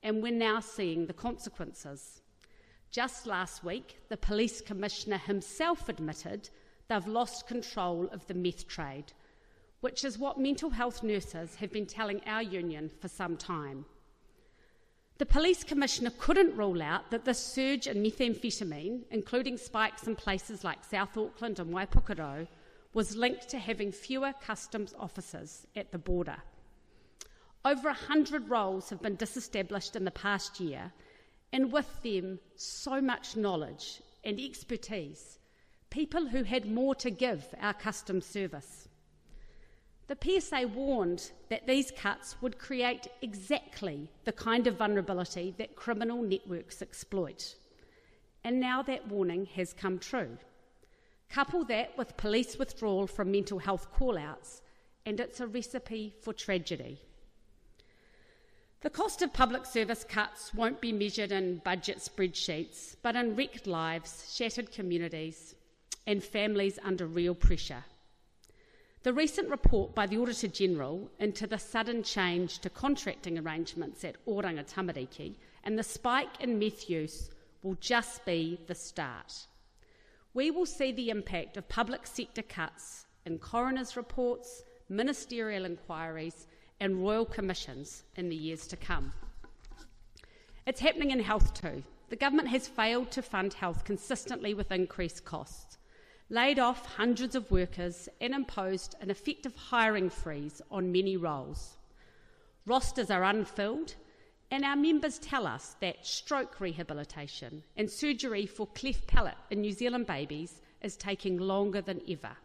and we're now seeing the consequences. Just last week, the Police Commissioner himself admitted they've lost control of the meth trade, which is what mental health nurses have been telling our union for some time. The Police Commissioner couldn't rule out that the surge in methamphetamine, including spikes in places like South Auckland and Waipokoro, was linked to having fewer customs officers at the border. Over 100 roles have been disestablished in the past year, and with them so much knowledge and expertise, people who had more to give our customs service. The PSA warned that these cuts would create exactly the kind of vulnerability that criminal networks exploit. And now that warning has come true. Couple that with police withdrawal from mental health call-outs, and it's a recipe for tragedy. The cost of public service cuts won't be measured in budget spreadsheets, but in wrecked lives, shattered communities, and families under real pressure. The recent report by the Auditor General into the sudden change to contracting arrangements at Oranga Tamariki and the spike in meth use will just be the start. We will see the impact of public sector cuts in coroners' reports, ministerial inquiries, and royal commissions in the years to come. It's happening in health too. The government has failed to fund health consistently with increased costs, laid off hundreds of workers, and imposed an effective hiring freeze on many roles. Rosters are unfilled, and our members tell us that stroke rehabilitation and surgery for cleft palate in New Zealand babies is taking longer than ever.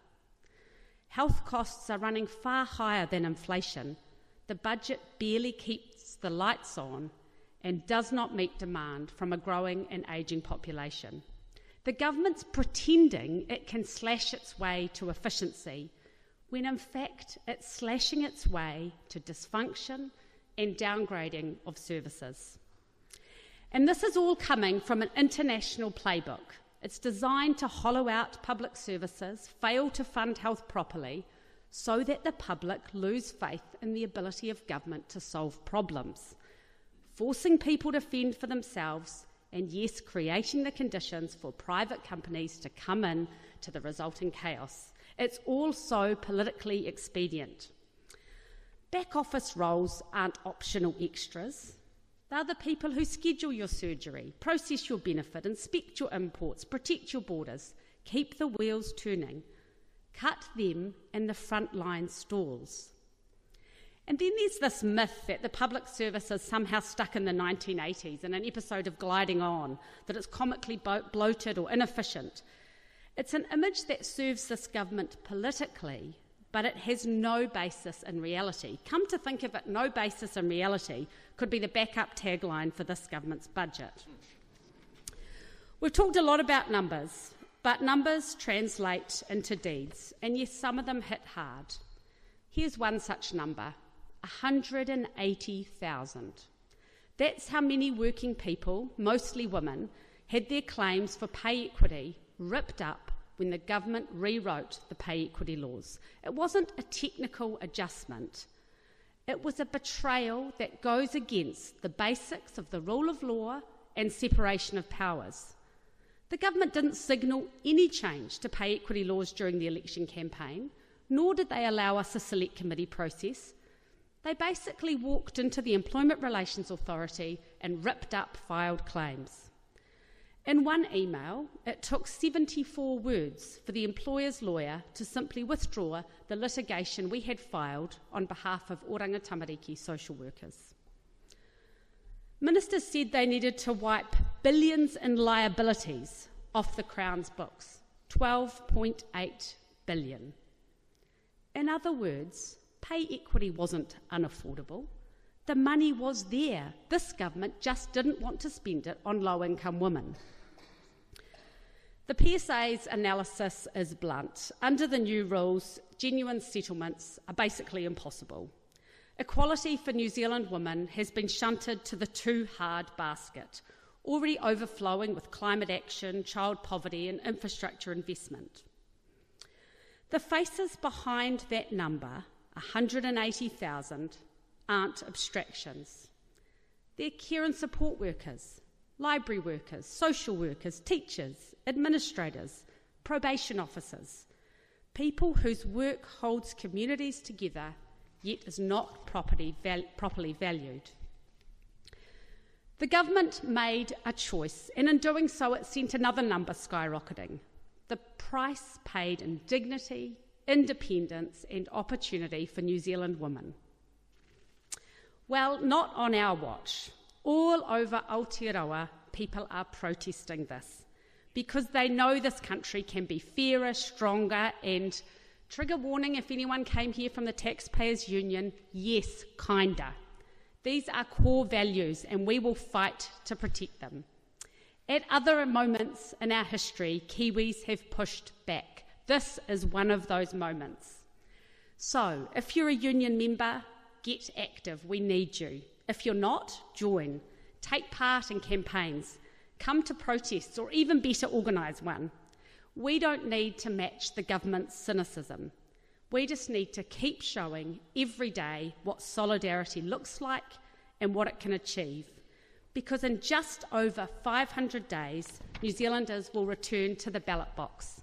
Health costs are running far higher than inflation. The budget barely keeps the lights on and does not meet demand from a growing and ageing population. The government's pretending it can slash its way to efficiency, when in fact it's slashing its way to dysfunction and downgrading of services. And this is all coming from an international playbook. It's designed to hollow out public services, fail to fund health properly, so that the public lose faith in the ability of government to solve problems, forcing people to fend for themselves, and yes, creating the conditions for private companies to come in to the resulting chaos. It's all so politically expedient. Back office roles aren't optional extras. They're the people who schedule your surgery, process your benefit, inspect your imports, protect your borders, keep the wheels turning. Cut them and the frontline stalls. And then there's this myth that the public service is somehow stuck in the 1980s in an episode of Gliding On, that it's comically bloated or inefficient. It's an image that serves this government politically, but it has no basis in reality. Come to think of it, no basis in reality could be the backup tagline for this government's budget. We've talked a lot about numbers, but numbers translate into deeds, and yes, some of them hit hard. Here's one such number, 180,000. That's how many working people, mostly women, had their claims for pay equity ripped up when the government rewrote the pay equity laws. It wasn't a technical adjustment. It was a betrayal that goes against the basics of the rule of law and separation of powers. The government didn't signal any change to pay equity laws during the election campaign, nor did they allow us a select committee process. They basically walked into the Employment Relations Authority and ripped up filed claims. In one email, it took 74 words for the employer's lawyer to simply withdraw the litigation we had filed on behalf of Oranga Tamariki social workers. Ministers said they needed to wipe billions in liabilities off the Crown's books, 12.8 billion. In other words, pay equity wasn't unaffordable. The money was there. This government just didn't want to spend it on low-income women. The PSA's analysis is blunt. Under the new rules, genuine settlements are basically impossible. Equality for New Zealand women has been shunted to the too hard basket, already overflowing with climate action, child poverty and infrastructure investment. The faces behind that number, 180,000, aren't abstractions. They're care and support workers, library workers, social workers, teachers, administrators, probation officers, people whose work holds communities together yet is not properly valued. The government made a choice, and in doing so it sent another number skyrocketing. The price paid in dignity, independence and opportunity for New Zealand women. Well, not on our watch. All over Aotearoa, people are protesting this because they know this country can be fairer, stronger, and, trigger warning if anyone came here from the Taxpayers Union, yes, kinder. These are core values and we will fight to protect them. At other moments in our history, Kiwis have pushed back. This is one of those moments. So, if you're a union member, get active. We need you. If you're not, join. Take part in campaigns. Come to protests or even better, organise one. We don't need to match the government's cynicism. We just need to keep showing every day what solidarity looks like and what it can achieve. Because in just over 500 days, New Zealanders will return to the ballot box.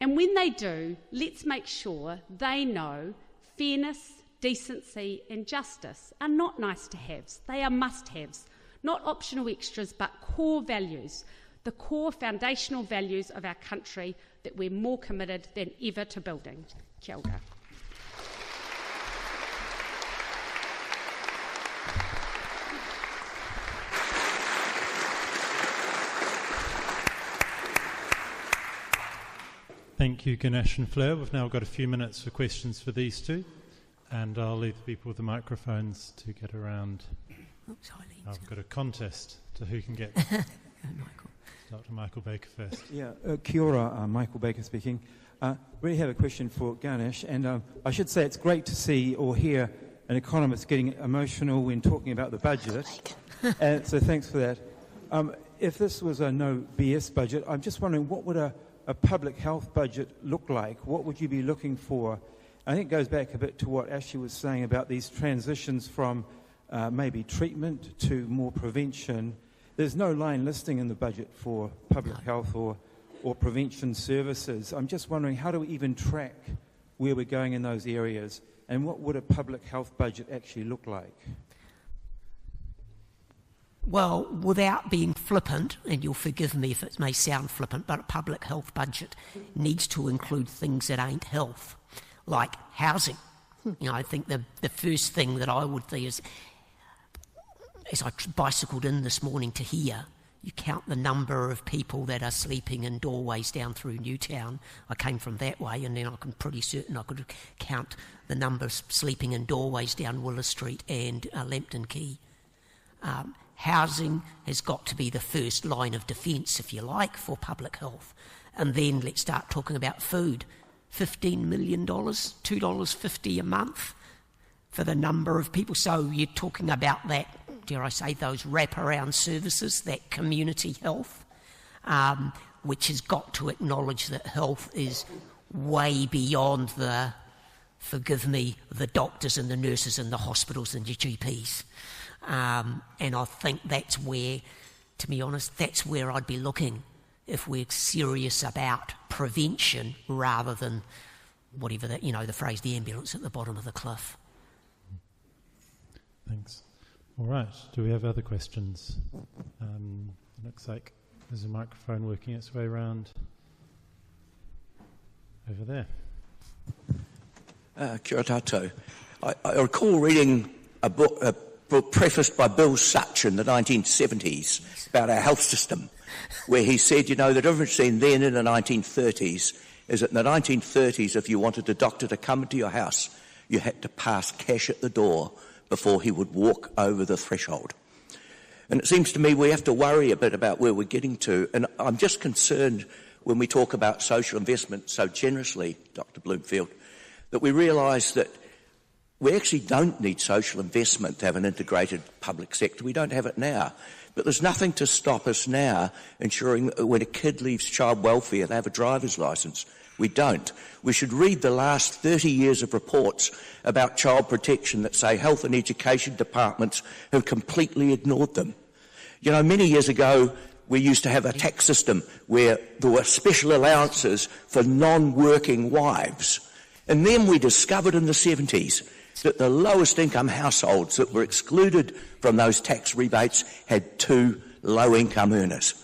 And when they do, let's make sure they know fairness, decency and justice are not nice-to-haves. They are must-haves, not optional extras, but core values, the core foundational values of our country that we're more committed than ever to building. Kia ora. Thank you, Ganesh and Fleur. We've now got a few minutes for questions for these two, and I'll leave the people with the microphones to get around. Oops, I've got a contest to who can get Dr. Michael Baker first. Yeah, kia ora, Michael Baker speaking. Really have a question for Ganesh, and I should say it's great to see or hear an economist getting emotional when talking about the budget, and so thanks for that. If this was a no BS budget, I'm just wondering what would a public health budget look like? What would you be looking for? I think it goes back a bit to what Ashley was saying about these transitions from maybe treatment to more prevention. There's no line listing in the budget for public health or prevention services. I'm just wondering, how do we even track where we're going in those areas, and what would a public health budget actually look like? Well, without being flippant, and you'll forgive me if it may sound flippant, but a public health budget needs to include things that ain't health, like housing. You know, I think the first thing that I would think is, as I bicycled in this morning to here, you count the number of people that are sleeping in doorways down through Newtown. I came from that way, and then I'm pretty certain I could count the number of sleeping in doorways down Willis Street and Lambton Quay. Housing has got to be the first line of defence, if you like, for public health. And then let's start talking about food. $15 million, $2.50 a month for the number of people. So you're talking about that, dare I say, those wraparound services, that community health, which has got to acknowledge that health is way beyond the, forgive me, the doctors and the nurses and the hospitals and your GPs. And I think that's where, to be honest, that's where I'd be looking if we're serious about prevention rather than whatever that, you know, the phrase, the ambulance at the bottom of the cliff. Thanks. All right. Do we have other questions? Looks like there's a microphone working its way around over there. Kia ora tātou. I recall reading a book prefaced by Bill Such in the 1970s about our health system, where he said, you know, the difference between then and the 1930s is that in the 1930s, if you wanted a doctor to come into your house, you had to pass cash at the door before he would walk over the threshold. And it seems to me we have to worry a bit about where we're getting to. And I'm just concerned when we talk about social investment so generously, Dr. Bloomfield, that we realise that we actually don't need social investment to have an integrated public sector. We don't have it now. But there's nothing to stop us now ensuring that when a kid leaves child welfare, they have a driver's licence. We don't. We should read the last 30 years of reports about child protection that say health and education departments have completely ignored them. You know, many years ago, we used to have a tax system where there were special allowances for non-working wives. And then we discovered in the 70s that the lowest income households that were excluded from those tax rebates had 2 low income earners.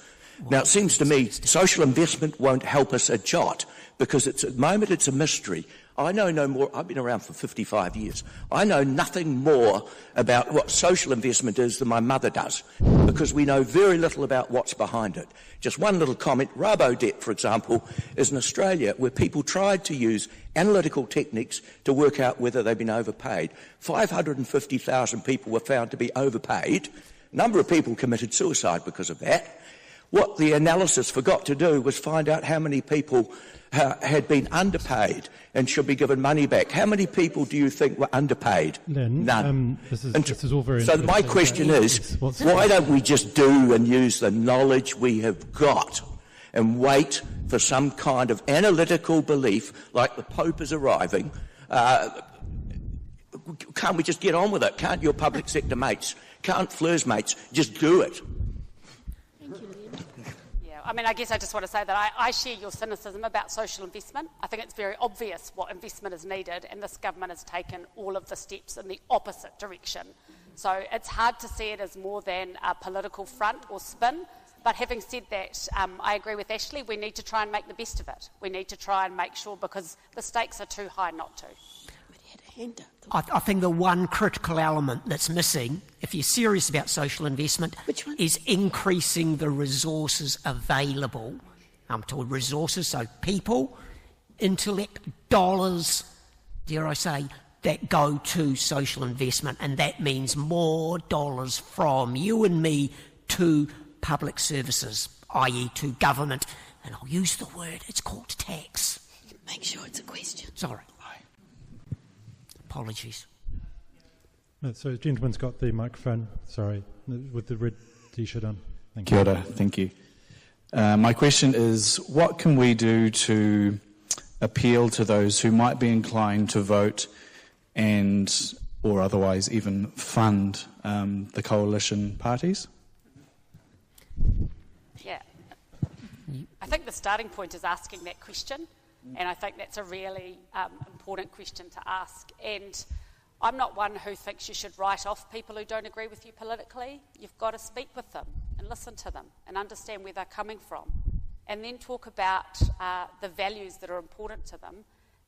Now, it seems to me social investment won't help us a jot, because at the moment it's a mystery. I know no more. I've been around for 55 years. I know nothing more about what social investment is than my mother does, because we know very little about what's behind it. Just one little comment. Rabodebt, for example, is in Australia where people tried to use analytical techniques to work out whether they've been overpaid. 550,000 people were found to be overpaid. A number of people committed suicide because of that. What the analysis forgot to do was find out how many people had been underpaid and should be given money back. How many people do you think were underpaid? Len, None. This is all very so interesting. my question is, why don't we just do and use the knowledge we have got and wait for some kind of analytical belief, like the Pope is arriving? Can't we just get on with it? Can't your public sector mates, can't Fleur's mates just do it? I mean, I guess I just want to say that I share your cynicism about social investment. I think it's very obvious what investment is needed, and this government has taken all of the steps in the opposite direction. So it's hard to see it as more than a political front or spin. But having said that, I agree with Ashley, we need to try and make the best of it. We need to try and make sure, because the stakes are too high not to. I think the one critical element that's missing, if you're serious about social investment, is increasing the resources available. I'm talking resources, so people, intellect, dollars, dare I say, that go to social investment, and that means more dollars from you and me to public services, i.e. to government. And I'll use the word, it's called tax. Make sure it's a question. Sorry. Apologies. So the gentleman's got the microphone, sorry, with the red T-shirt on. Thank Kia you. ora, thank you. My question is, what can we do to appeal to those who might be inclined to vote and or otherwise even fund the coalition parties? Yeah. I think the starting point is asking that question. And I think that's a really important question to ask. And I'm not one who thinks you should write off people who don't agree with you politically. You've got to speak with them and listen to them and understand where they're coming from. And then talk about the values that are important to them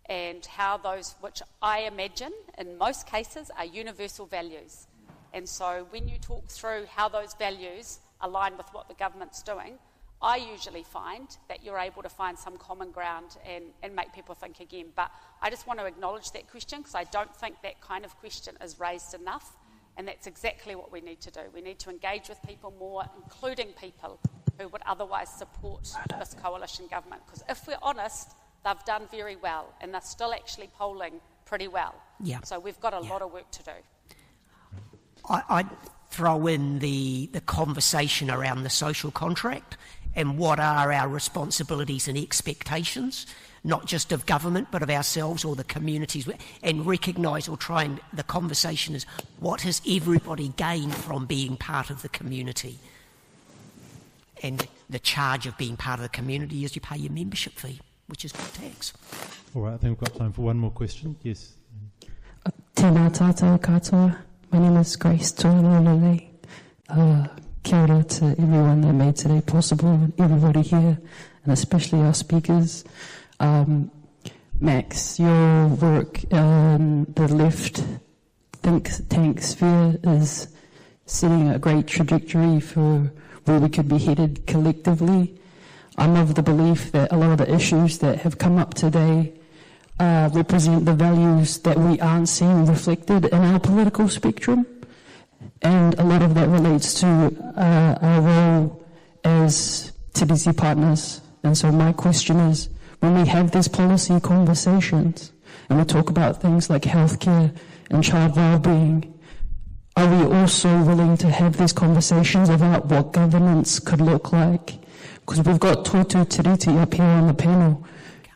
and how those, which I imagine in most cases are universal values. And so when you talk through how those values align with what the government's doing, I usually find that you're able to find some common ground and make people think again. But I just want to acknowledge that question, because I don't think that kind of question is raised enough, and that's exactly what we need to do. We need to engage with people more, including people who would otherwise support this coalition government, because if we're honest, they've done very well, and they're still actually polling pretty well. Yeah. So we've got a lot of work to do. I'd throw in the conversation around the social contract and what are our responsibilities and expectations, not just of government but of ourselves or the communities, and recognise or try and the conversation is what has everybody gained from being part of the community. And the charge of being part of the community is you pay your membership fee, which is good tax. All right, I think we've got time for one more question. Yes. Tēnā tātou katoa. My name is Grace Toilalele. Kia ora to everyone that made today possible, and everybody here, and especially our speakers. Max, your work in the left think tank sphere is setting a great trajectory for where we could be headed collectively. I'm of the belief that a lot of the issues that have come up today represent the values that we aren't seeing reflected in our political spectrum. And a lot of that relates to our role as Te Resi partners. And so my question is, when we have these policy conversations and we talk about things like healthcare and child well-being, are we also willing to have these conversations about what governance could look like? Because we've got Totu Tiriti up here on the panel,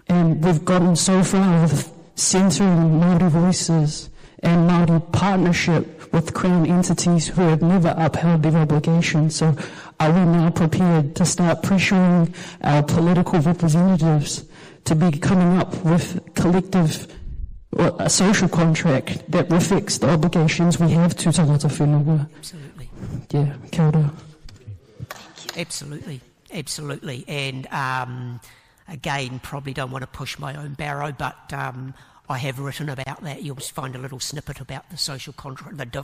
and we've gotten so far with centering Māori voices and Māori partnership with Crown entities who have never upheld their obligations. So are we now prepared to start pressuring our political representatives to be coming up with collective or a social contract that reflects the obligations we have to tangata whenua? Absolutely. Yeah, kia ora. Absolutely, absolutely. And again, probably don't want to push my own barrow, but I have written about that. You'll find a little snippet about the social contract,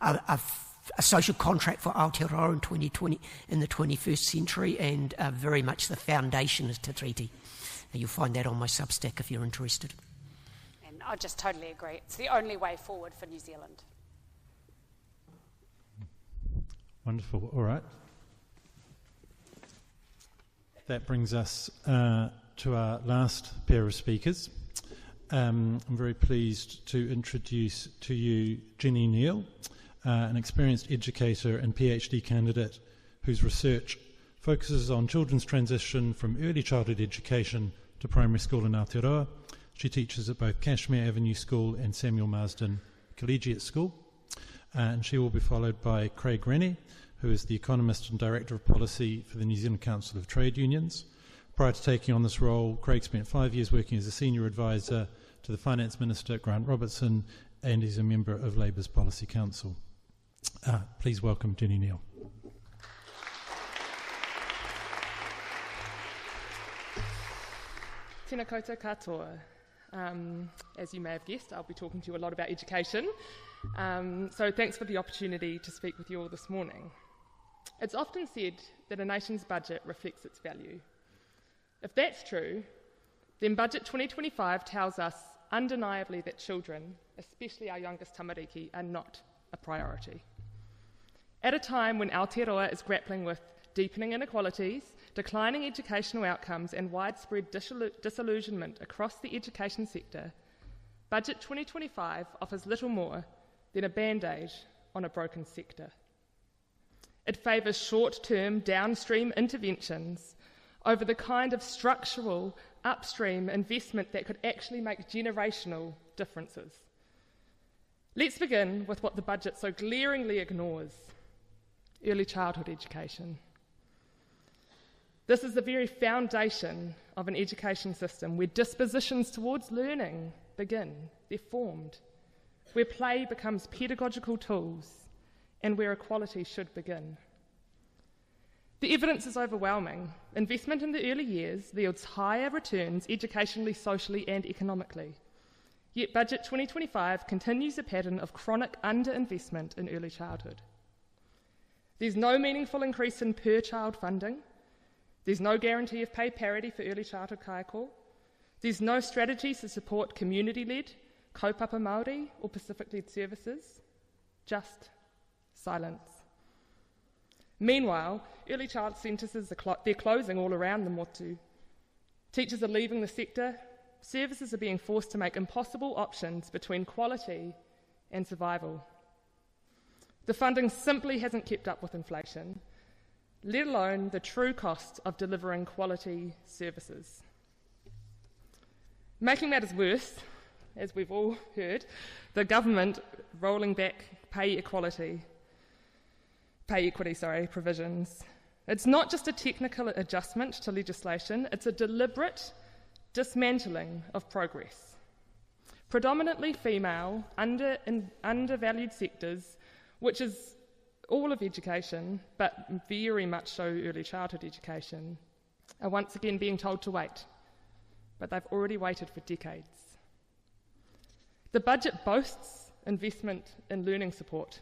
a social contract for Aotearoa in 2020 in the 21st century, and very much the foundation is Te Treaty. You'll find that on my Substack if you're interested. And I just totally agree. It's the only way forward for New Zealand. Wonderful. All right. That brings us to our last pair of speakers. I'm very pleased to introduce to you Jenny Neill, an experienced educator and PhD candidate whose research focuses on children's transition from early childhood education to primary school in Aotearoa. She teaches at both Cashmere Avenue School and Samuel Marsden Collegiate School. And she will be followed by Craig Renney, who is the Economist and Director of Policy for the New Zealand Council of Trade Unions. Prior to taking on this role, Craig spent 5 years working as a senior advisor to the Finance Minister, Grant Robertson, and is a member of Labour's Policy Council. Please welcome Jenny Neill. Tēnā koutou katoa. As you may have guessed, I'll be talking to you a lot about education. So thanks for the opportunity to speak with you all this morning. It's often said that a nation's budget reflects its value. If that's true, then Budget 2025 tells us undeniably that children, especially our youngest tamariki, are not a priority. At a time when Aotearoa is grappling with deepening inequalities, declining educational outcomes and widespread disillusionment across the education sector, Budget 2025 offers little more than a band-aid on a broken sector. It favours short-term downstream interventions over the kind of structural upstream investment that could actually make generational differences. Let's begin with what the budget so glaringly ignores: early childhood education. This is the very foundation of an education system where dispositions towards learning begin, they're formed, where play becomes pedagogical tools, and where equality should begin. The evidence is overwhelming. Investment in the early years yields higher returns educationally, socially, and economically. Yet Budget 2025 continues a pattern of chronic underinvestment in early childhood. There's no meaningful increase in per-child funding. There's no guarantee of pay parity for early childhood kaiako. There's no strategies to support community-led, kaupapa Māori, or Pacific-led services. Just silence. Meanwhile, early child centres they're closing all around the motu. Teachers are leaving the sector. Services are being forced to make impossible options between quality and survival. The funding simply hasn't kept up with inflation, let alone the true cost of delivering quality services. Making matters worse, as we've all heard, the government rolling back pay equity provisions. It's not just a technical adjustment to legislation, it's a deliberate dismantling of progress. Predominantly female, undervalued sectors, which is all of education, but very much so early childhood education, are once again being told to wait. But they've already waited for decades. The budget boasts investment in learning support.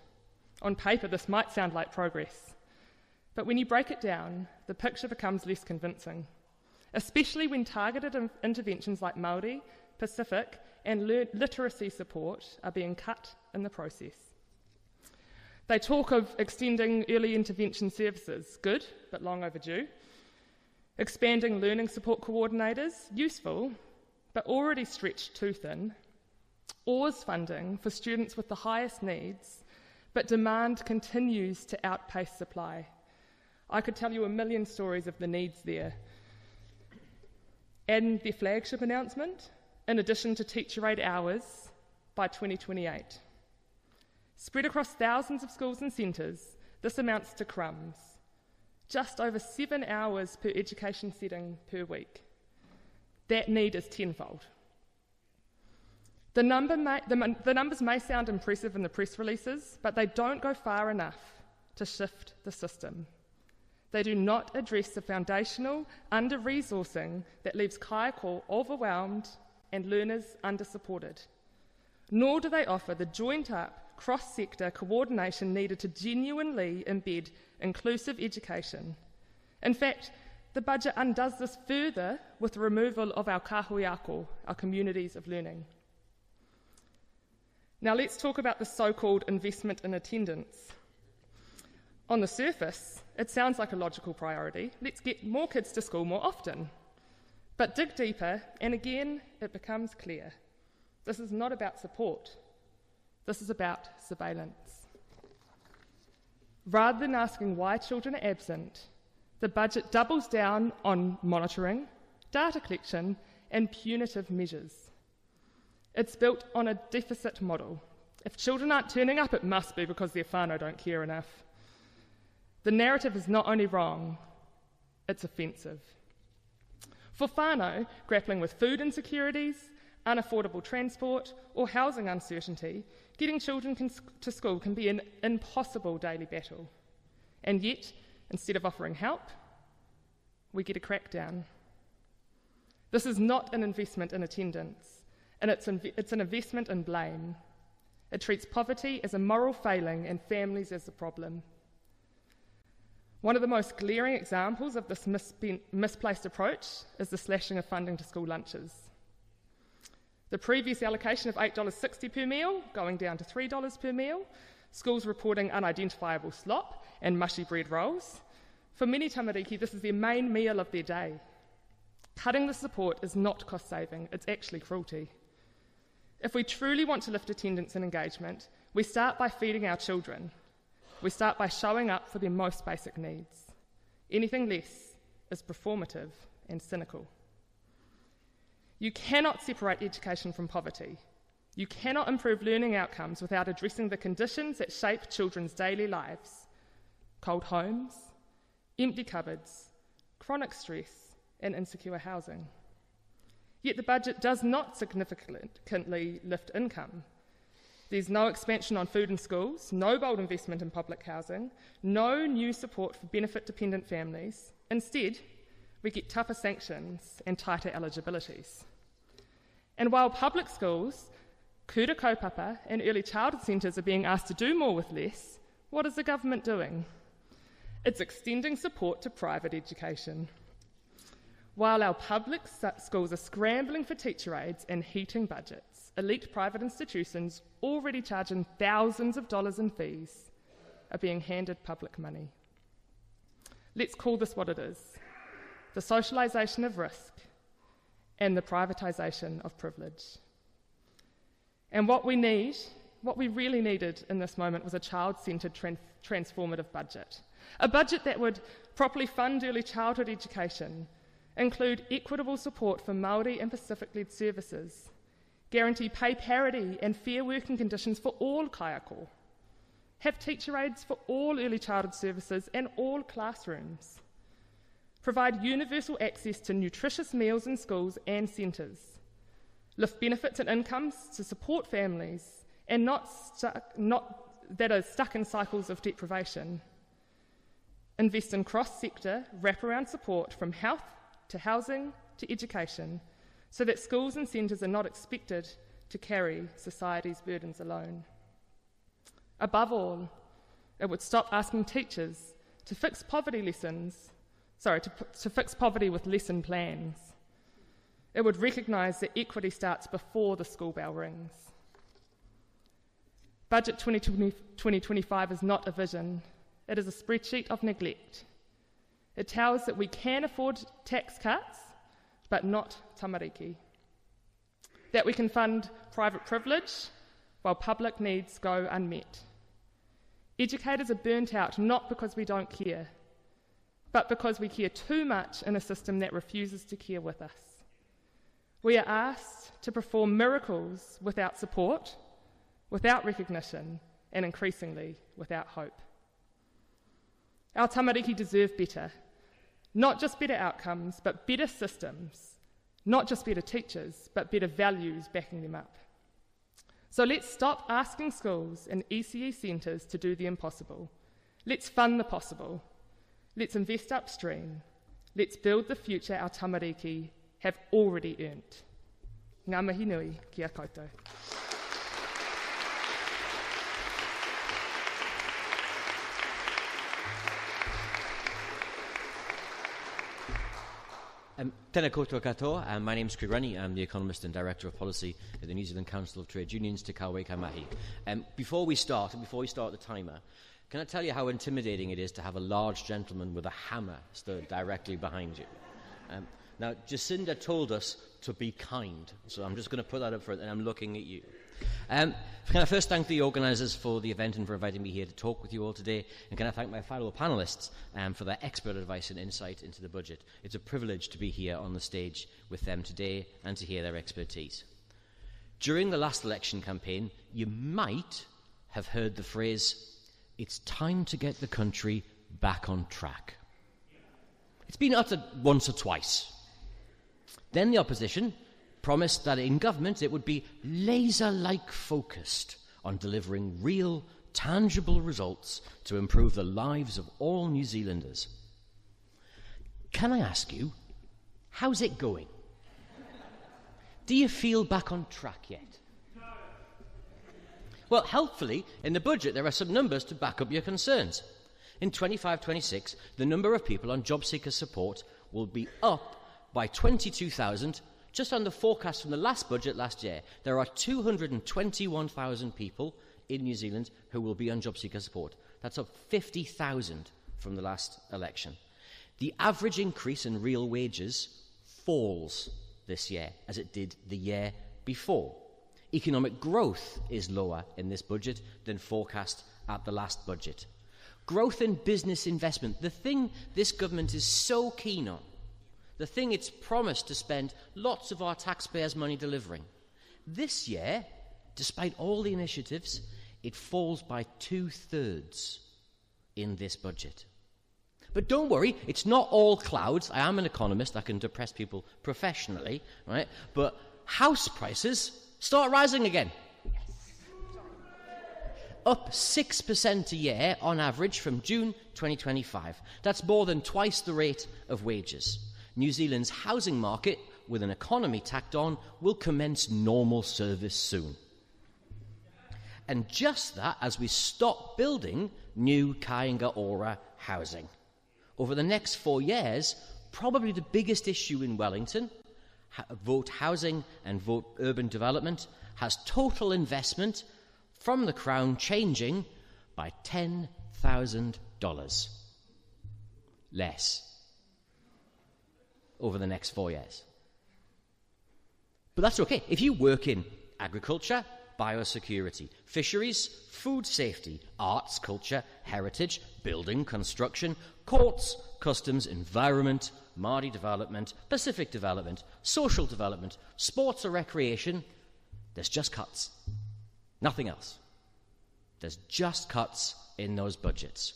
On paper, this might sound like progress, but when you break it down, the picture becomes less convincing, especially when targeted interventions like Māori, Pacific, and literacy support are being cut in the process. They talk of extending early intervention services, good, but long overdue. Expanding learning support coordinators, useful, but already stretched too thin. Oars funding for students with the highest needs, but demand continues to outpace supply. I could tell you a million stories of the needs there. And their flagship announcement, in addition to teacher aid hours by 2028. Spread across thousands of schools and centres, this amounts to crumbs. Just over 7 hours per education setting per week. That need is tenfold. The numbers may sound impressive in the press releases, but they don't go far enough to shift the system. They do not address the foundational under-resourcing that leaves kaiako overwhelmed and learners under-supported. Nor do they offer the joined-up, cross-sector coordination needed to genuinely embed inclusive education. In fact, the budget undoes this further with the removal of our kahuiako, our communities of learning. Now let's talk about the so-called investment in attendance. On the surface, it sounds like a logical priority. Let's get more kids to school more often. But dig deeper, and again, it becomes clear. This is not about support. This is about surveillance. Rather than asking why children are absent, the budget doubles down on monitoring, data collection, and punitive measures. It's built on a deficit model. If children aren't turning up, it must be because their whānau don't care enough. The narrative is not only wrong, it's offensive. For whānau grappling with food insecurities, unaffordable transport, or housing uncertainty, getting children to school can be an impossible daily battle. And yet, instead of offering help, we get a crackdown. This is not an investment in attendance, and it's an investment in blame. It treats poverty as a moral failing and families as the problem. One of the most glaring examples of this misplaced approach is the slashing of funding to school lunches. The previous allocation of $8.60 per meal going down to $3 per meal, schools reporting unidentifiable slop and mushy bread rolls. For many tamariki, this is their main meal of their day. Cutting the support is not cost-saving, it's actually cruelty. If we truly want to lift attendance and engagement, we start by feeding our children. We start by showing up for their most basic needs. Anything less is performative and cynical. You cannot separate education from poverty. You cannot improve learning outcomes without addressing the conditions that shape children's daily lives. Cold homes, empty cupboards, chronic stress, and insecure housing. Yet the budget does not significantly lift income. There's no expansion on food in schools, no bold investment in public housing, no new support for benefit-dependent families. Instead, we get tougher sanctions and tighter eligibilities. And while public schools, kura kaupapa and early childhood centres are being asked to do more with less, what is the government doing? It's extending support to private education. While our public schools are scrambling for teacher aides and heating budgets, elite private institutions already charging thousands of dollars in fees are being handed public money. Let's call this what it is: the socialisation of risk and the privatisation of privilege. And what we really needed in this moment was a child-centred transformative budget. A budget that would properly fund early childhood education, include equitable support for Māori and Pacific-led services, guarantee pay parity and fair working conditions for all kaiako, have teacher aides for all early childhood services and all classrooms, provide universal access to nutritious meals in schools and centres, lift benefits and incomes to support families and that are stuck in cycles of deprivation, invest in cross-sector wraparound support from health to housing to education, so that schools and centres are not expected to carry society's burdens alone. Above all, it would stop asking teachers to fix poverty to fix poverty with lesson plans. It would recognise that equity starts before the school bell rings. Budget 2025 is not a vision. It is a spreadsheet of neglect. It tells that we can afford tax cuts, but not tamariki. That we can fund private privilege while public needs go unmet. Educators are burnt out not because we don't care, but because we care too much in a system that refuses to care with us. We are asked to perform miracles without support, without recognition, and increasingly without hope. Our tamariki deserve better. Not just better outcomes, but better systems. Not just better teachers, but better values backing them up. So let's stop asking schools and ECE centres to do the impossible. Let's fund the possible. Let's invest upstream. Let's build the future our tamariki have already earned. Ngā mihi nui, kia koutou. Tēnā koutou katoa. My name is Renney. I'm the Economist and Director of Policy at the New Zealand Council of Trade Unions, Te Kawe Ka Mahi. Before we start the timer, can I tell you how intimidating it is to have a large gentleman with a hammer stood directly behind you? Now, Jacinda told us to be kind, so I'm just going to put that up front, and I'm looking at you. Can I first thank the organisers for the event and for inviting me here to talk with you all today, and can I thank my fellow panellists for their expert advice and insight into the budget. It's a privilege to be here on the stage with them today and to hear their expertise. During the last election campaign, you might have heard the phrase, "It's time to get the country back on track." It's been uttered once or twice. Then the opposition promised that in government it would be laser-like focused on delivering real, tangible results to improve the lives of all New Zealanders. Can I ask you, how's it going? Do you feel back on track yet? No. Well, helpfully, in the budget there are some numbers to back up your concerns. In 25-26, the number of people on job seeker support will be up by 22,000, just on the forecast from the last budget last year. There are 221,000 people in New Zealand who will be on job seeker support. That's up 50,000 from the last election. The average increase in real wages falls this year, as it did the year before. Economic growth is lower in this budget than forecast at the last budget. Growth in business investment, the thing this government is so keen on, the thing it's promised to spend lots of our taxpayers' money delivering. This year, despite all the initiatives, it falls by 2/3 in this budget. But don't worry, it's not all clouds. I am an economist, I can depress people professionally, right? But house prices start rising again. Up 6% a year on average from June 2025. That's more than twice the rate of wages. New Zealand's housing market, with an economy tacked on, will commence normal service soon. And just that as we stop building new Kāinga Ora housing. Over the next 4 years, probably the biggest issue in Wellington, vote housing and vote urban development, has total investment from the Crown changing by $10,000 less over the next 4 years. But that's okay. If you work in agriculture, biosecurity, fisheries, food safety, arts, culture, heritage, building, construction, courts, customs, environment, Māori development, Pacific development, social development, sports or recreation, there's just cuts. Nothing else. There's just cuts in those budgets.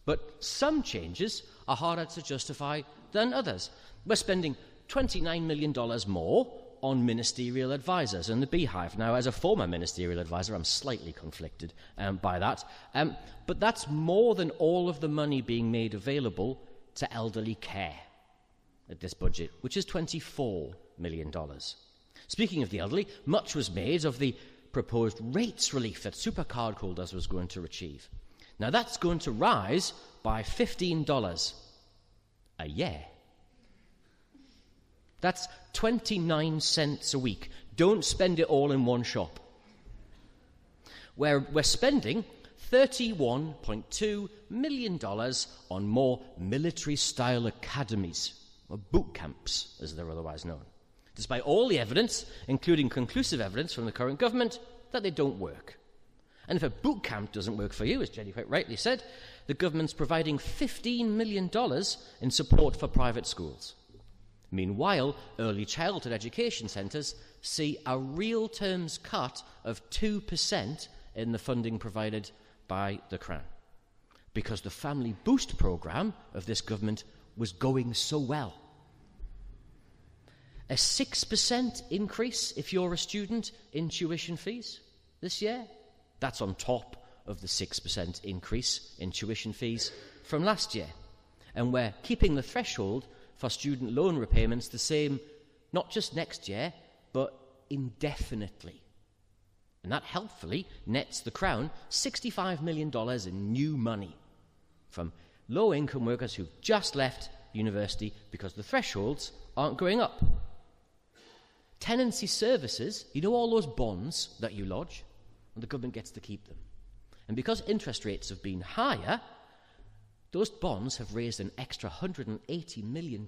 But some changes are harder to justify than others. We're spending $29 million more on ministerial advisors and the Beehive. Now, as a former ministerial advisor, I'm slightly conflicted by that. But that's more than all of the money being made available to elderly care at this budget, which is $24 million. Speaking of the elderly, much was made of the proposed rates relief that super card holders was going to achieve. Now, that's going to rise by $15 a year. That's 29 cents a week. Don't spend it all in one shop. We're spending $31.2 million on more military-style academies, or boot camps, as they're otherwise known, despite all the evidence, including conclusive evidence from the current government, that they don't work. And if a boot camp doesn't work for you, as Jenny quite rightly said, the government's providing $15 million in support for private schools. Meanwhile, early childhood education centres see a real terms cut of 2% in the funding provided by the Crown, because the Family Boost programme of this government was going so well. A 6% increase if you're a student in tuition fees this year. That's on top of the 6% increase in tuition fees from last year. And we're keeping the threshold for student loan repayments the same, not just next year, but indefinitely. And that helpfully nets the Crown $65 million in new money from low-income workers who've just left university because the thresholds aren't going up. Tenancy services, you know all those bonds that you lodge, and the government gets to keep them. And because interest rates have been higher, those bonds have raised an extra $180 million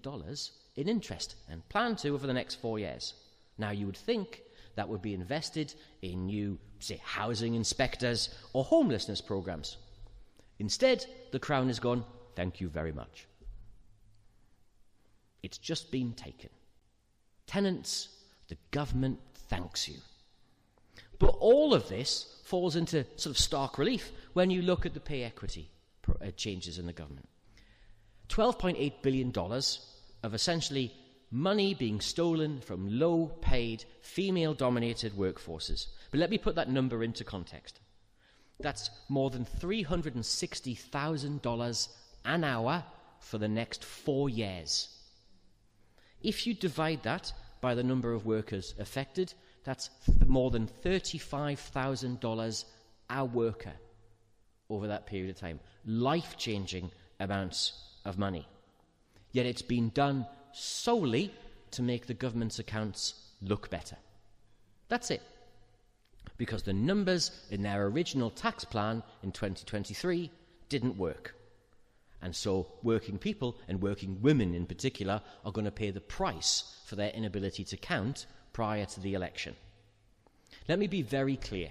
in interest and plan to over the next 4 years. Now, you would think that would be invested in new, say, housing inspectors or homelessness programs. Instead, the Crown has gone, thank you very much. It's just been taken. Tenants, the government thanks you. But all of this falls into sort of stark relief when you look at the pay equity changes in the government. $12.8 billion of essentially money being stolen from low-paid, female-dominated workforces. But let me put that number into context. That's more than $360,000 an hour for the next 4 years. If you divide that by the number of workers affected, that's more than $35,000 a worker over that period of time. Life-changing amounts of money. Yet it's been done solely to make the government's accounts look better. That's it. Because the numbers in their original tax plan in 2023 didn't work. And so working people, and working women in particular, are going to pay the price for their inability to count prior to the election. Let me be very clear.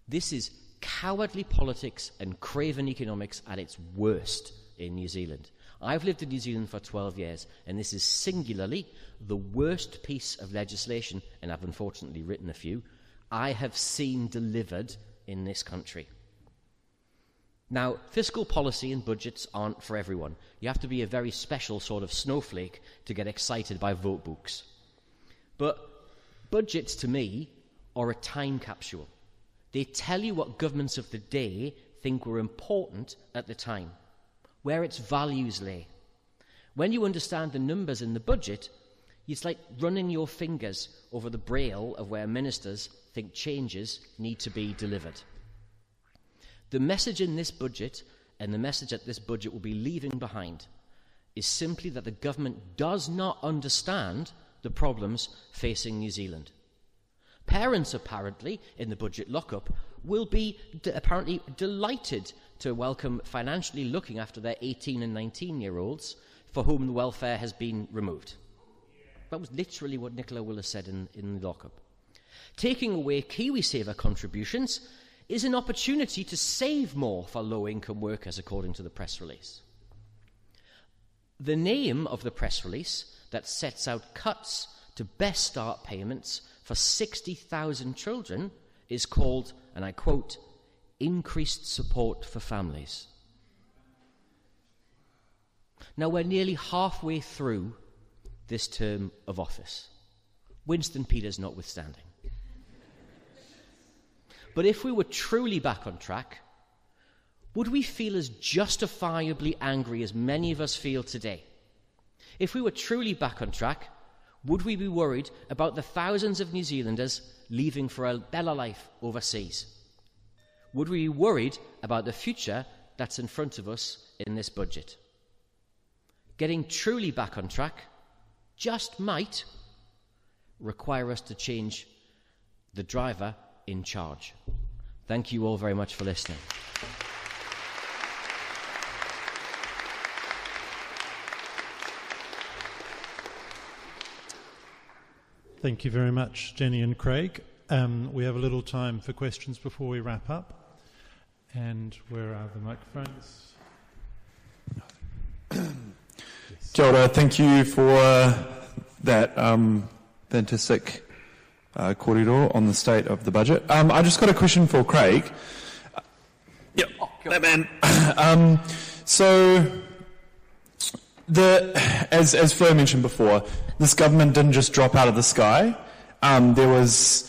This is cowardly politics and craven economics at its worst in New Zealand. I've lived in New Zealand for 12 years, and this is singularly the worst piece of legislation, and I've unfortunately written a few, I have seen delivered in this country. Now, fiscal policy and budgets aren't for everyone. You have to be a very special sort of snowflake to get excited by vote books. But budgets, to me, are a time capsule. They tell you what governments of the day think were important at the time, where its values lay. When you understand the numbers in the budget, it's like running your fingers over the braille of where ministers think changes need to be delivered. The message in this budget, and the message that this budget will be leaving behind, is simply that the government does not understand the problems facing New Zealand. Parents, apparently, in the budget lockup, will be apparently delighted to welcome financially looking after their 18 and 19-year-olds for whom the welfare has been removed. That was literally what Nicola Willis said in the lockup. Taking away KiwiSaver contributions is an opportunity to save more for low-income workers, according to the press release. The name of the press release that sets out cuts to Best Start payments for 60,000 children is called, and I quote, Increased Support for Families. Now, we're nearly halfway through this term of office, Winston Peters notwithstanding. But if we were truly back on track, would we feel as justifiably angry as many of us feel today? If we were truly back on track, would we be worried about the thousands of New Zealanders leaving for a better life overseas? Would we be worried about the future that's in front of us in this budget? Getting truly back on track just might require us to change the driver in charge. Thank you all very much for listening. Thank you very much, Jenny and Craig. We have a little time for questions before we wrap up. And where are the microphones? Kia ora, thank you for that fantastic kōrero on the state of the budget. I just got a question for Craig. That man. So, as Fleur mentioned before, this government didn't just drop out of the sky. There was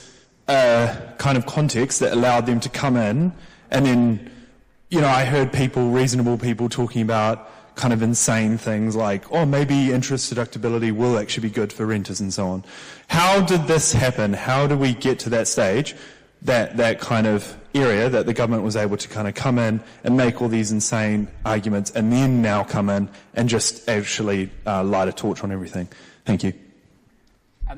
a kind of context that allowed them to come in, and then, I heard reasonable people talking about kind of insane things like, oh, maybe interest deductibility will actually be good for renters and so on. How did this happen? How do we get to that stage, that kind of area that the government was able to kind of come in and make all these insane arguments and then now come in and just actually light a torch on everything? Thank you.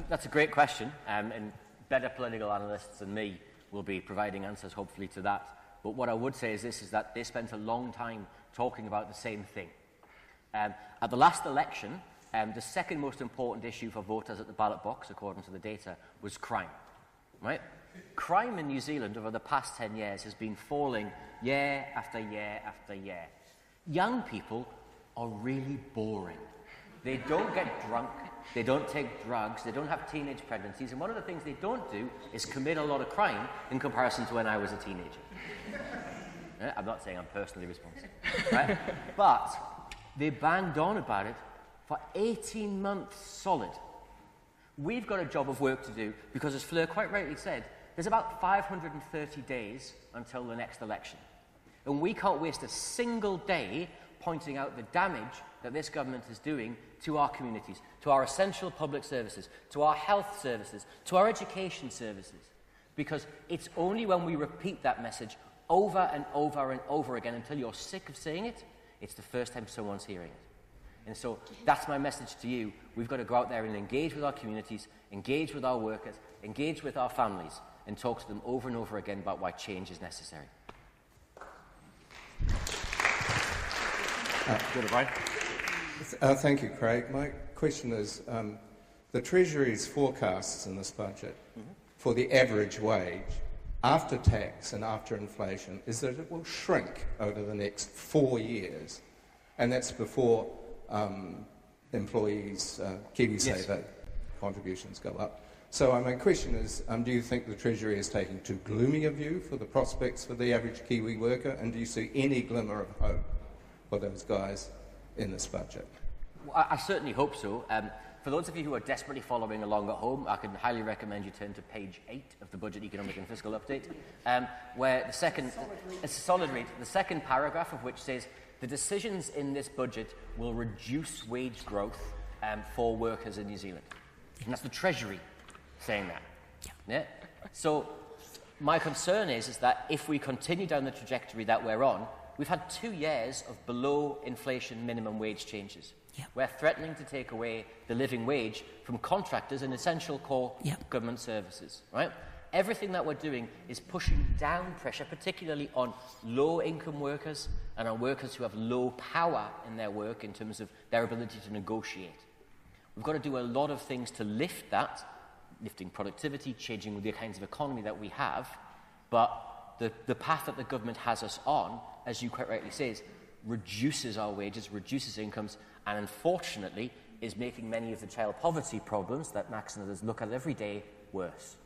That's a great question, and better political analysts than me will be providing answers, hopefully, to that. But what I would say is this, is that they spent a long time talking about the same thing. At the last election, the second most important issue for voters at the ballot box, according to the data, was crime. Right? Crime in New Zealand over the past 10 years has been falling year after year after year. Young people are really boring. They don't get drunk, they don't take drugs, they don't have teenage pregnancies, and one of the things they don't do is commit a lot of crime in comparison to when I was a teenager. I'm not saying I'm personally responsible, right? But they banged on about it for 18 months solid. We've got a job of work to do because, as Fleur quite rightly said, there's about 530 days until the next election. And we can't waste a single day pointing out the damage that this government is doing to our communities, to our essential public services, to our health services, to our education services. Because it's only when we repeat that message over and over and over again until you're sick of saying it, it's the first time someone's hearing it. And so that's my message to you. We've got to go out there and engage with our communities, engage with our workers, engage with our families, and talk to them over and over again about why change is necessary. Thank you, Craig. My question is, the Treasury's forecasts in this budget for the average wage after tax and after inflation is that it will shrink over the next 4 years, and that's before employees' KiwiSaver contributions go up. So my question is, do you think the Treasury is taking too gloomy a view for the prospects for the average Kiwi worker, and do you see any glimmer of hope for those guys in this budget? Well, I certainly hope so. For those of you who are desperately following along at home, I can highly recommend you turn to page 8 of the Budget Economic and Fiscal Update, where it's a solid read, the second paragraph of which says, the decisions in this budget will reduce wage growth for workers in New Zealand. And that's the Treasury saying that. Yeah? So my concern is that if we continue down the trajectory that we're on, we've had 2 years of below inflation minimum wage changes. We're threatening to take away the living wage from contractors in essential core government services. Right? Everything that we're doing is pushing down pressure, particularly on low-income workers and on workers who have low power in their work in terms of their ability to negotiate. We've got to do a lot of things to lift that, lifting productivity, changing the kinds of economy that we have, but the path that the government has us on, as you quite rightly say, reduces our wages, reduces incomes, and unfortunately is making many of the child poverty problems that Max and others look at every day worse.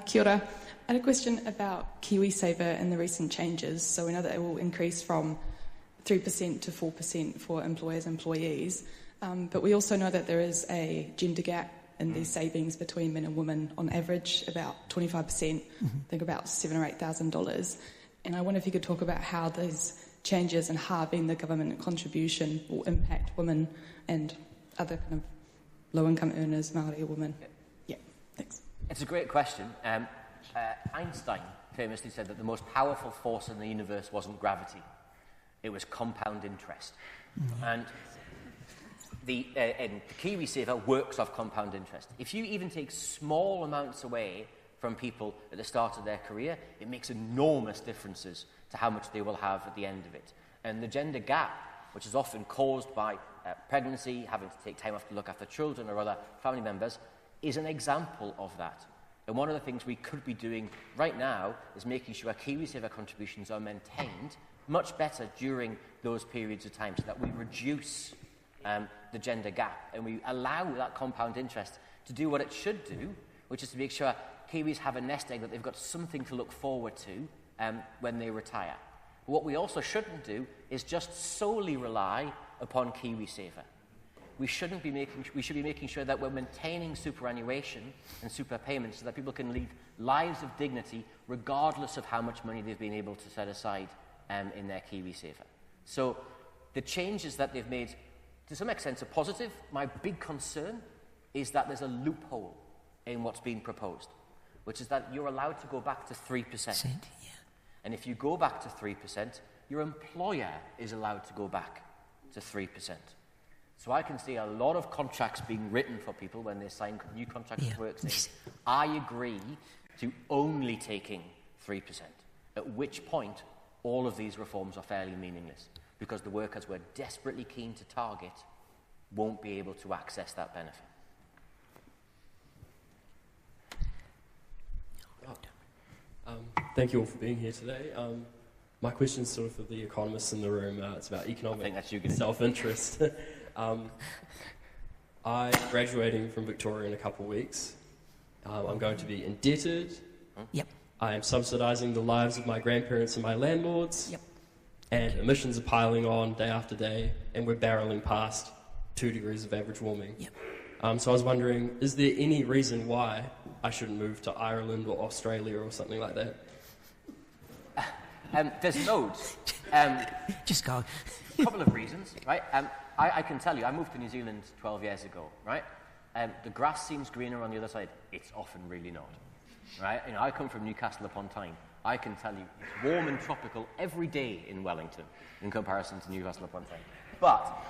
Kia ora. I had a question about KiwiSaver and the recent changes. So we know that it will increase from 3% to 4% for employers and employees, but we also know that there is a gender gap in these savings between men and women, on average about 25%, I think about $7,000 or $8,000. And I wonder if you could talk about how those changes and halving the government contribution will impact women and other kind of low-income earners, Māori women. Yeah, thanks. It's a great question. Einstein famously said that the most powerful force in the universe wasn't gravity, it was compound interest. And the KiwiSaver works off compound interest. If you even take small amounts away from people at the start of their career, it makes enormous differences to how much they will have at the end of it. And the gender gap, which is often caused by pregnancy, having to take time off to look after children or other family members, is an example of that. And one of the things we could be doing right now is making sure our KiwiSaver contributions are maintained much better during those periods of time so that we reduce the gender gap and we allow that compound interest to do what it should do, which is to make sure Kiwis have a nest egg that they've got something to look forward to when they retire. But what we also shouldn't do is just solely rely upon KiwiSaver. We should be making sure that we're maintaining superannuation and super payments so that people can lead lives of dignity regardless of how much money they've been able to set aside in their KiwiSaver. So the changes that they've made, to some extent, are positive. My big concern is that there's a loophole in what's being proposed, which is that you're allowed to go back to 3%. And if you go back to 3%, your employer is allowed to go back to 3%. So I can see a lot of contracts being written for people when they sign new contracts with work saying, I agree to only taking 3%, at which point all of these reforms are fairly meaningless, because the workers we're desperately keen to target won't be able to access that benefit. Thank you all for being here today. My question is sort of for the economists in the room. It's about economic self-interest. I'm graduating from Victoria in a couple of weeks. I'm going to be indebted. Yep. I am subsidising the lives of my grandparents and my landlords. Yep. And emissions are piling on day after day, and we're barreling past 2 degrees of average warming. Yep. So I was wondering, is there any reason why I shouldn't move to Ireland or Australia or something like that? There's loads. Just go. A couple of reasons, right? I can tell you, I moved to New Zealand 12 years ago, right? The grass seems greener on the other side. It's often really not, right? You know, I come from Newcastle upon Tyne. I can tell you it's warm and tropical every day in Wellington in comparison to Newcastle upon Tyne. But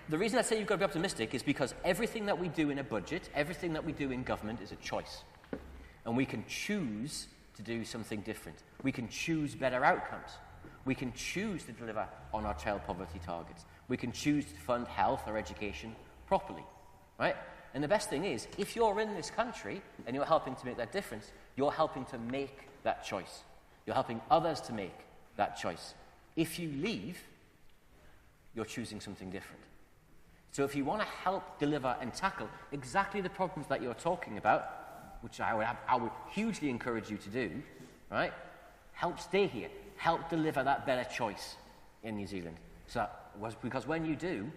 the reason I say you've got to be optimistic is because everything that we do in a budget, everything that we do in government is a choice. And we can choose to do something different. We can choose better outcomes. We can choose to deliver on our child poverty targets. We can choose to fund health or education properly, right? And the best thing is, if you're in this country and you're helping to make that difference, you're helping to make that choice. You're helping others to make that choice. If you leave, you're choosing something different. So if you want to help deliver and tackle exactly the problems that you're talking about, which I would hugely encourage you to do, right? Help stay here. Help deliver that better choice in New Zealand. So, because when you do,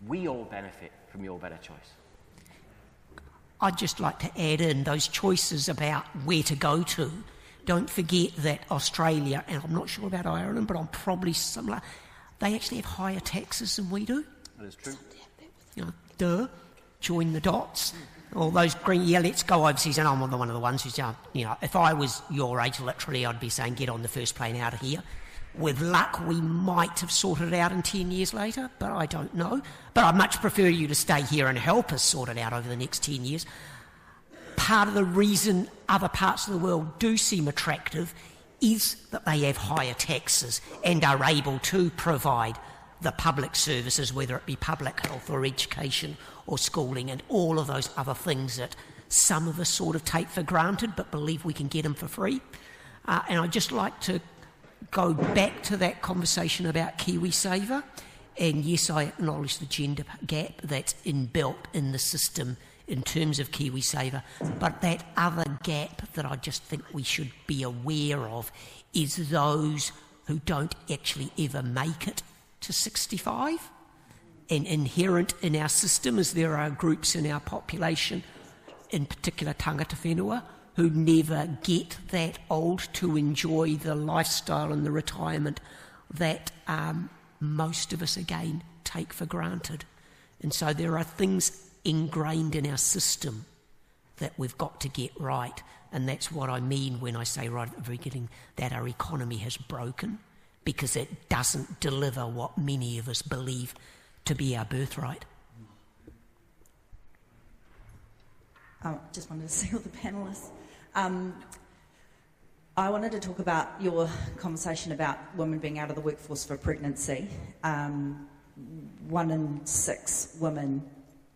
we all benefit from your better choice. I'd just like to add in those choices about where to go to. Don't forget that Australia, and I'm not sure about Ireland, but I'm probably similar, they actually have higher taxes than we do. That is true. You know, join the dots. All those green, let's go overseas. And I'm one of the ones who's, if I was your age, literally, I'd be saying, get on the first plane out of here. With luck, we might have sorted it out in 10 years later, but I don't know. But I'd much prefer you to stay here and help us sort it out over the next 10 years. Part of the reason other parts of the world do seem attractive is that they have higher taxes and are able to provide the public services, whether it be public health or education or schooling and all of those other things that some of us sort of take for granted but believe we can get them for free. And I'd just like to go back to that conversation about KiwiSaver. And yes, I acknowledge the gender gap that's inbuilt in the system in terms of KiwiSaver, but that other gap that I just think we should be aware of is those who don't actually ever make it to 65. And inherent in our system is there are groups in our population, in particular tangata whenua, who never get that old to enjoy the lifestyle and the retirement that most of us, again, take for granted. And so there are things ingrained in our system that we've got to get right. And that's what I mean when I say right at the very beginning that our economy has broken, because it doesn't deliver what many of us believe to be our birthright. Just wanted to see all the panellists. I wanted to talk about your conversation about women being out of the workforce for pregnancy. 1 in 6 women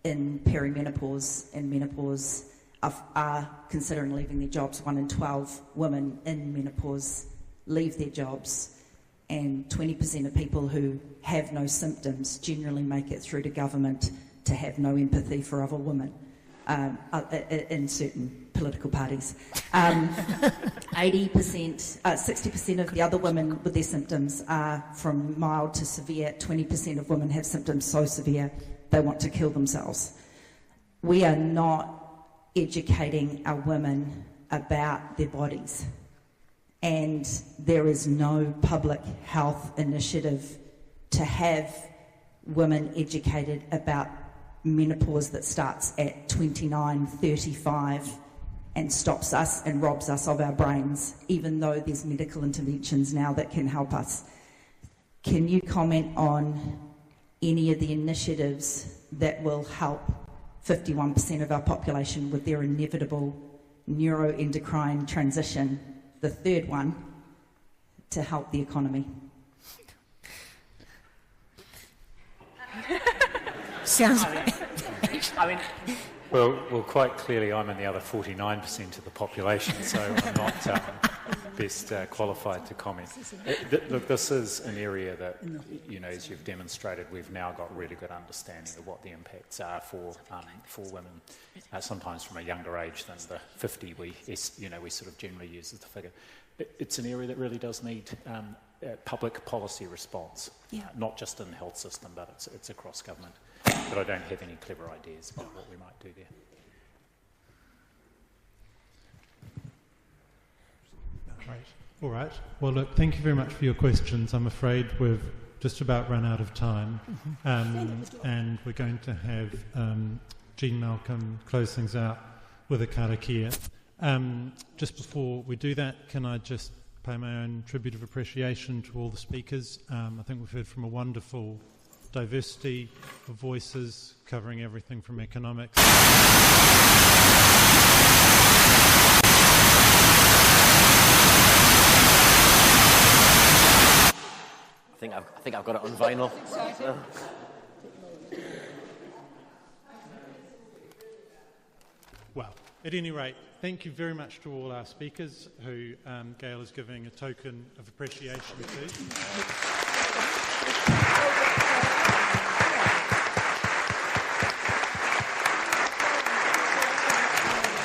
in perimenopause and menopause are considering leaving their jobs. 1 in 12 women in menopause leave their jobs. And 20% of people who have no symptoms generally make it through to government to have no empathy for other women in certain political parties. 60% of the other women with their symptoms are from mild to severe. 20% of women have symptoms so severe they want to kill themselves. We are not educating our women about their bodies. and there is no public health initiative to have women educated about menopause that starts at 29, 35 and stops us and robs us of our brains, even though there's medical interventions now that can help us. Can you comment on any of the initiatives that will help 51% of our population with their inevitable neuroendocrine transition, the third one, to help the economy? Sounds... Well, quite clearly I'm in the other 49% of the population, so I'm not best qualified to comment. Look, this is an area that, as you've demonstrated, we've now got really good understanding of what the impacts are for women, sometimes from a younger age than the 50 we sort of generally use as the figure. It's an area that really does need public policy response, not just in the health system, but it's across government. But I don't have any clever ideas about what we might do there. Great. All right. Well, look, thank you very much for your questions. I'm afraid we've just about run out of time. And we're going to have Jean Malcolm close things out with a karakia. Just before we do that, can I just pay my own tribute of appreciation to all the speakers? I think we've heard from a wonderful diversity of voices covering everything from economics. I think I've got it on vinyl. Well, at any rate, thank you very much to all our speakers who Gail is giving a token of appreciation to.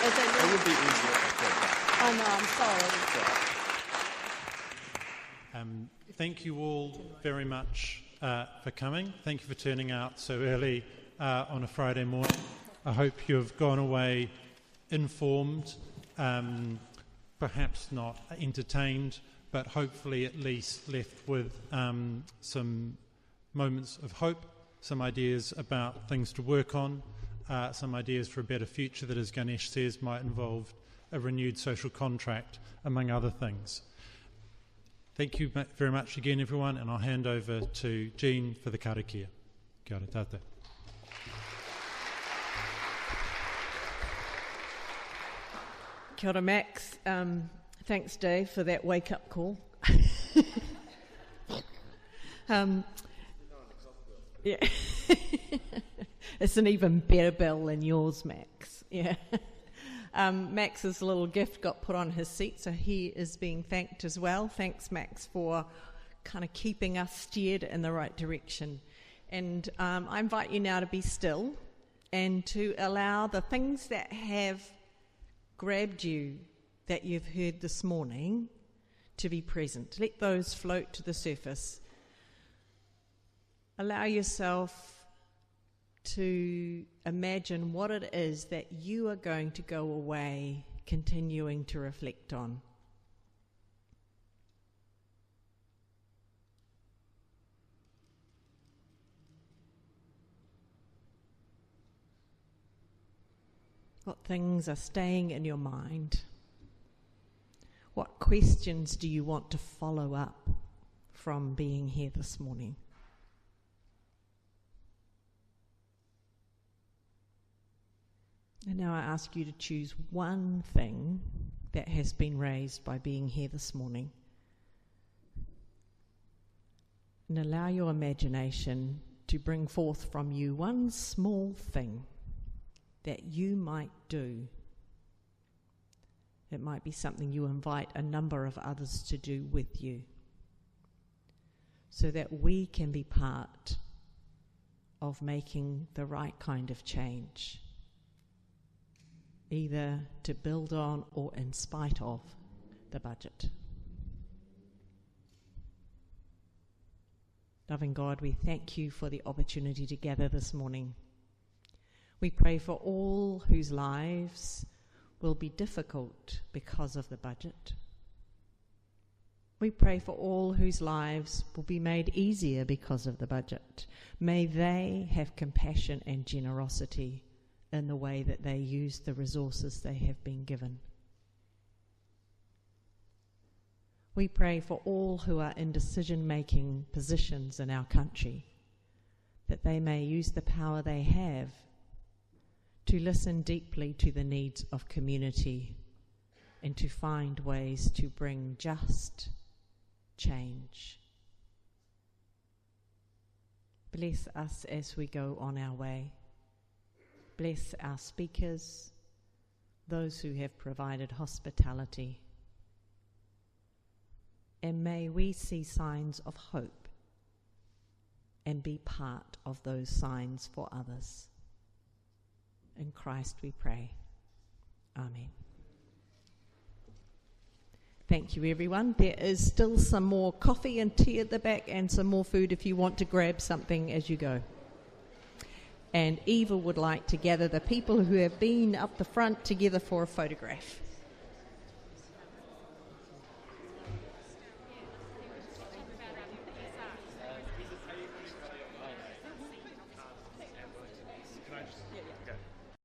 It would be easier. Oh no, I'm sorry. Thank you all very much for coming. Thank you for turning out so early on a Friday morning. I hope you've gone away informed, perhaps not entertained, but hopefully at least left with some moments of hope, some ideas about things to work on, some ideas for a better future that, as Ganesh says, might involve a renewed social contract, among other things. Thank you very much again, everyone, and I'll hand over to Jean for the karakia. Kia ora tātou. Kia ora, Max. Thanks, Dave, for that wake-up call. Yeah. It's an even better bell than yours, Max. Yeah. Max's little gift got put on his seat, so he is being thanked as well. Thanks, Max, for kind of keeping us steered in the right direction. And I invite you now to be still and to allow the things that have grabbed you, that you've heard this morning, to be present. Let those float to the surface. Allow yourself to imagine what it is that you are going to go away continuing to reflect on. What things are staying in your mind? What questions do you want to follow up from being here this morning? And now I ask you to choose one thing that has been raised by being here this morning. And allow your imagination to bring forth from you one small thing that you might do. It might be something you invite a number of others to do with you, so that we can be part of making the right kind of change, either to build on or in spite of the budget. Loving God, we thank you for the opportunity to gather this morning. We pray for all whose lives will be difficult because of the budget. We pray for all whose lives will be made easier because of the budget. May they have compassion and generosity in the way that they use the resources they have been given. We pray for all who are in decision-making positions in our country, that they may use the power they have to listen deeply to the needs of community and to find ways to bring just change. Bless us as we go on our way. Bless our speakers, those who have provided hospitality. And may we see signs of hope and be part of those signs for others. In Christ we pray. Amen. Thank you, everyone. There is still some more coffee and tea at the back and some more food if you want to grab something as you go. And Eva would like to gather the people who have been up the front together for a photograph.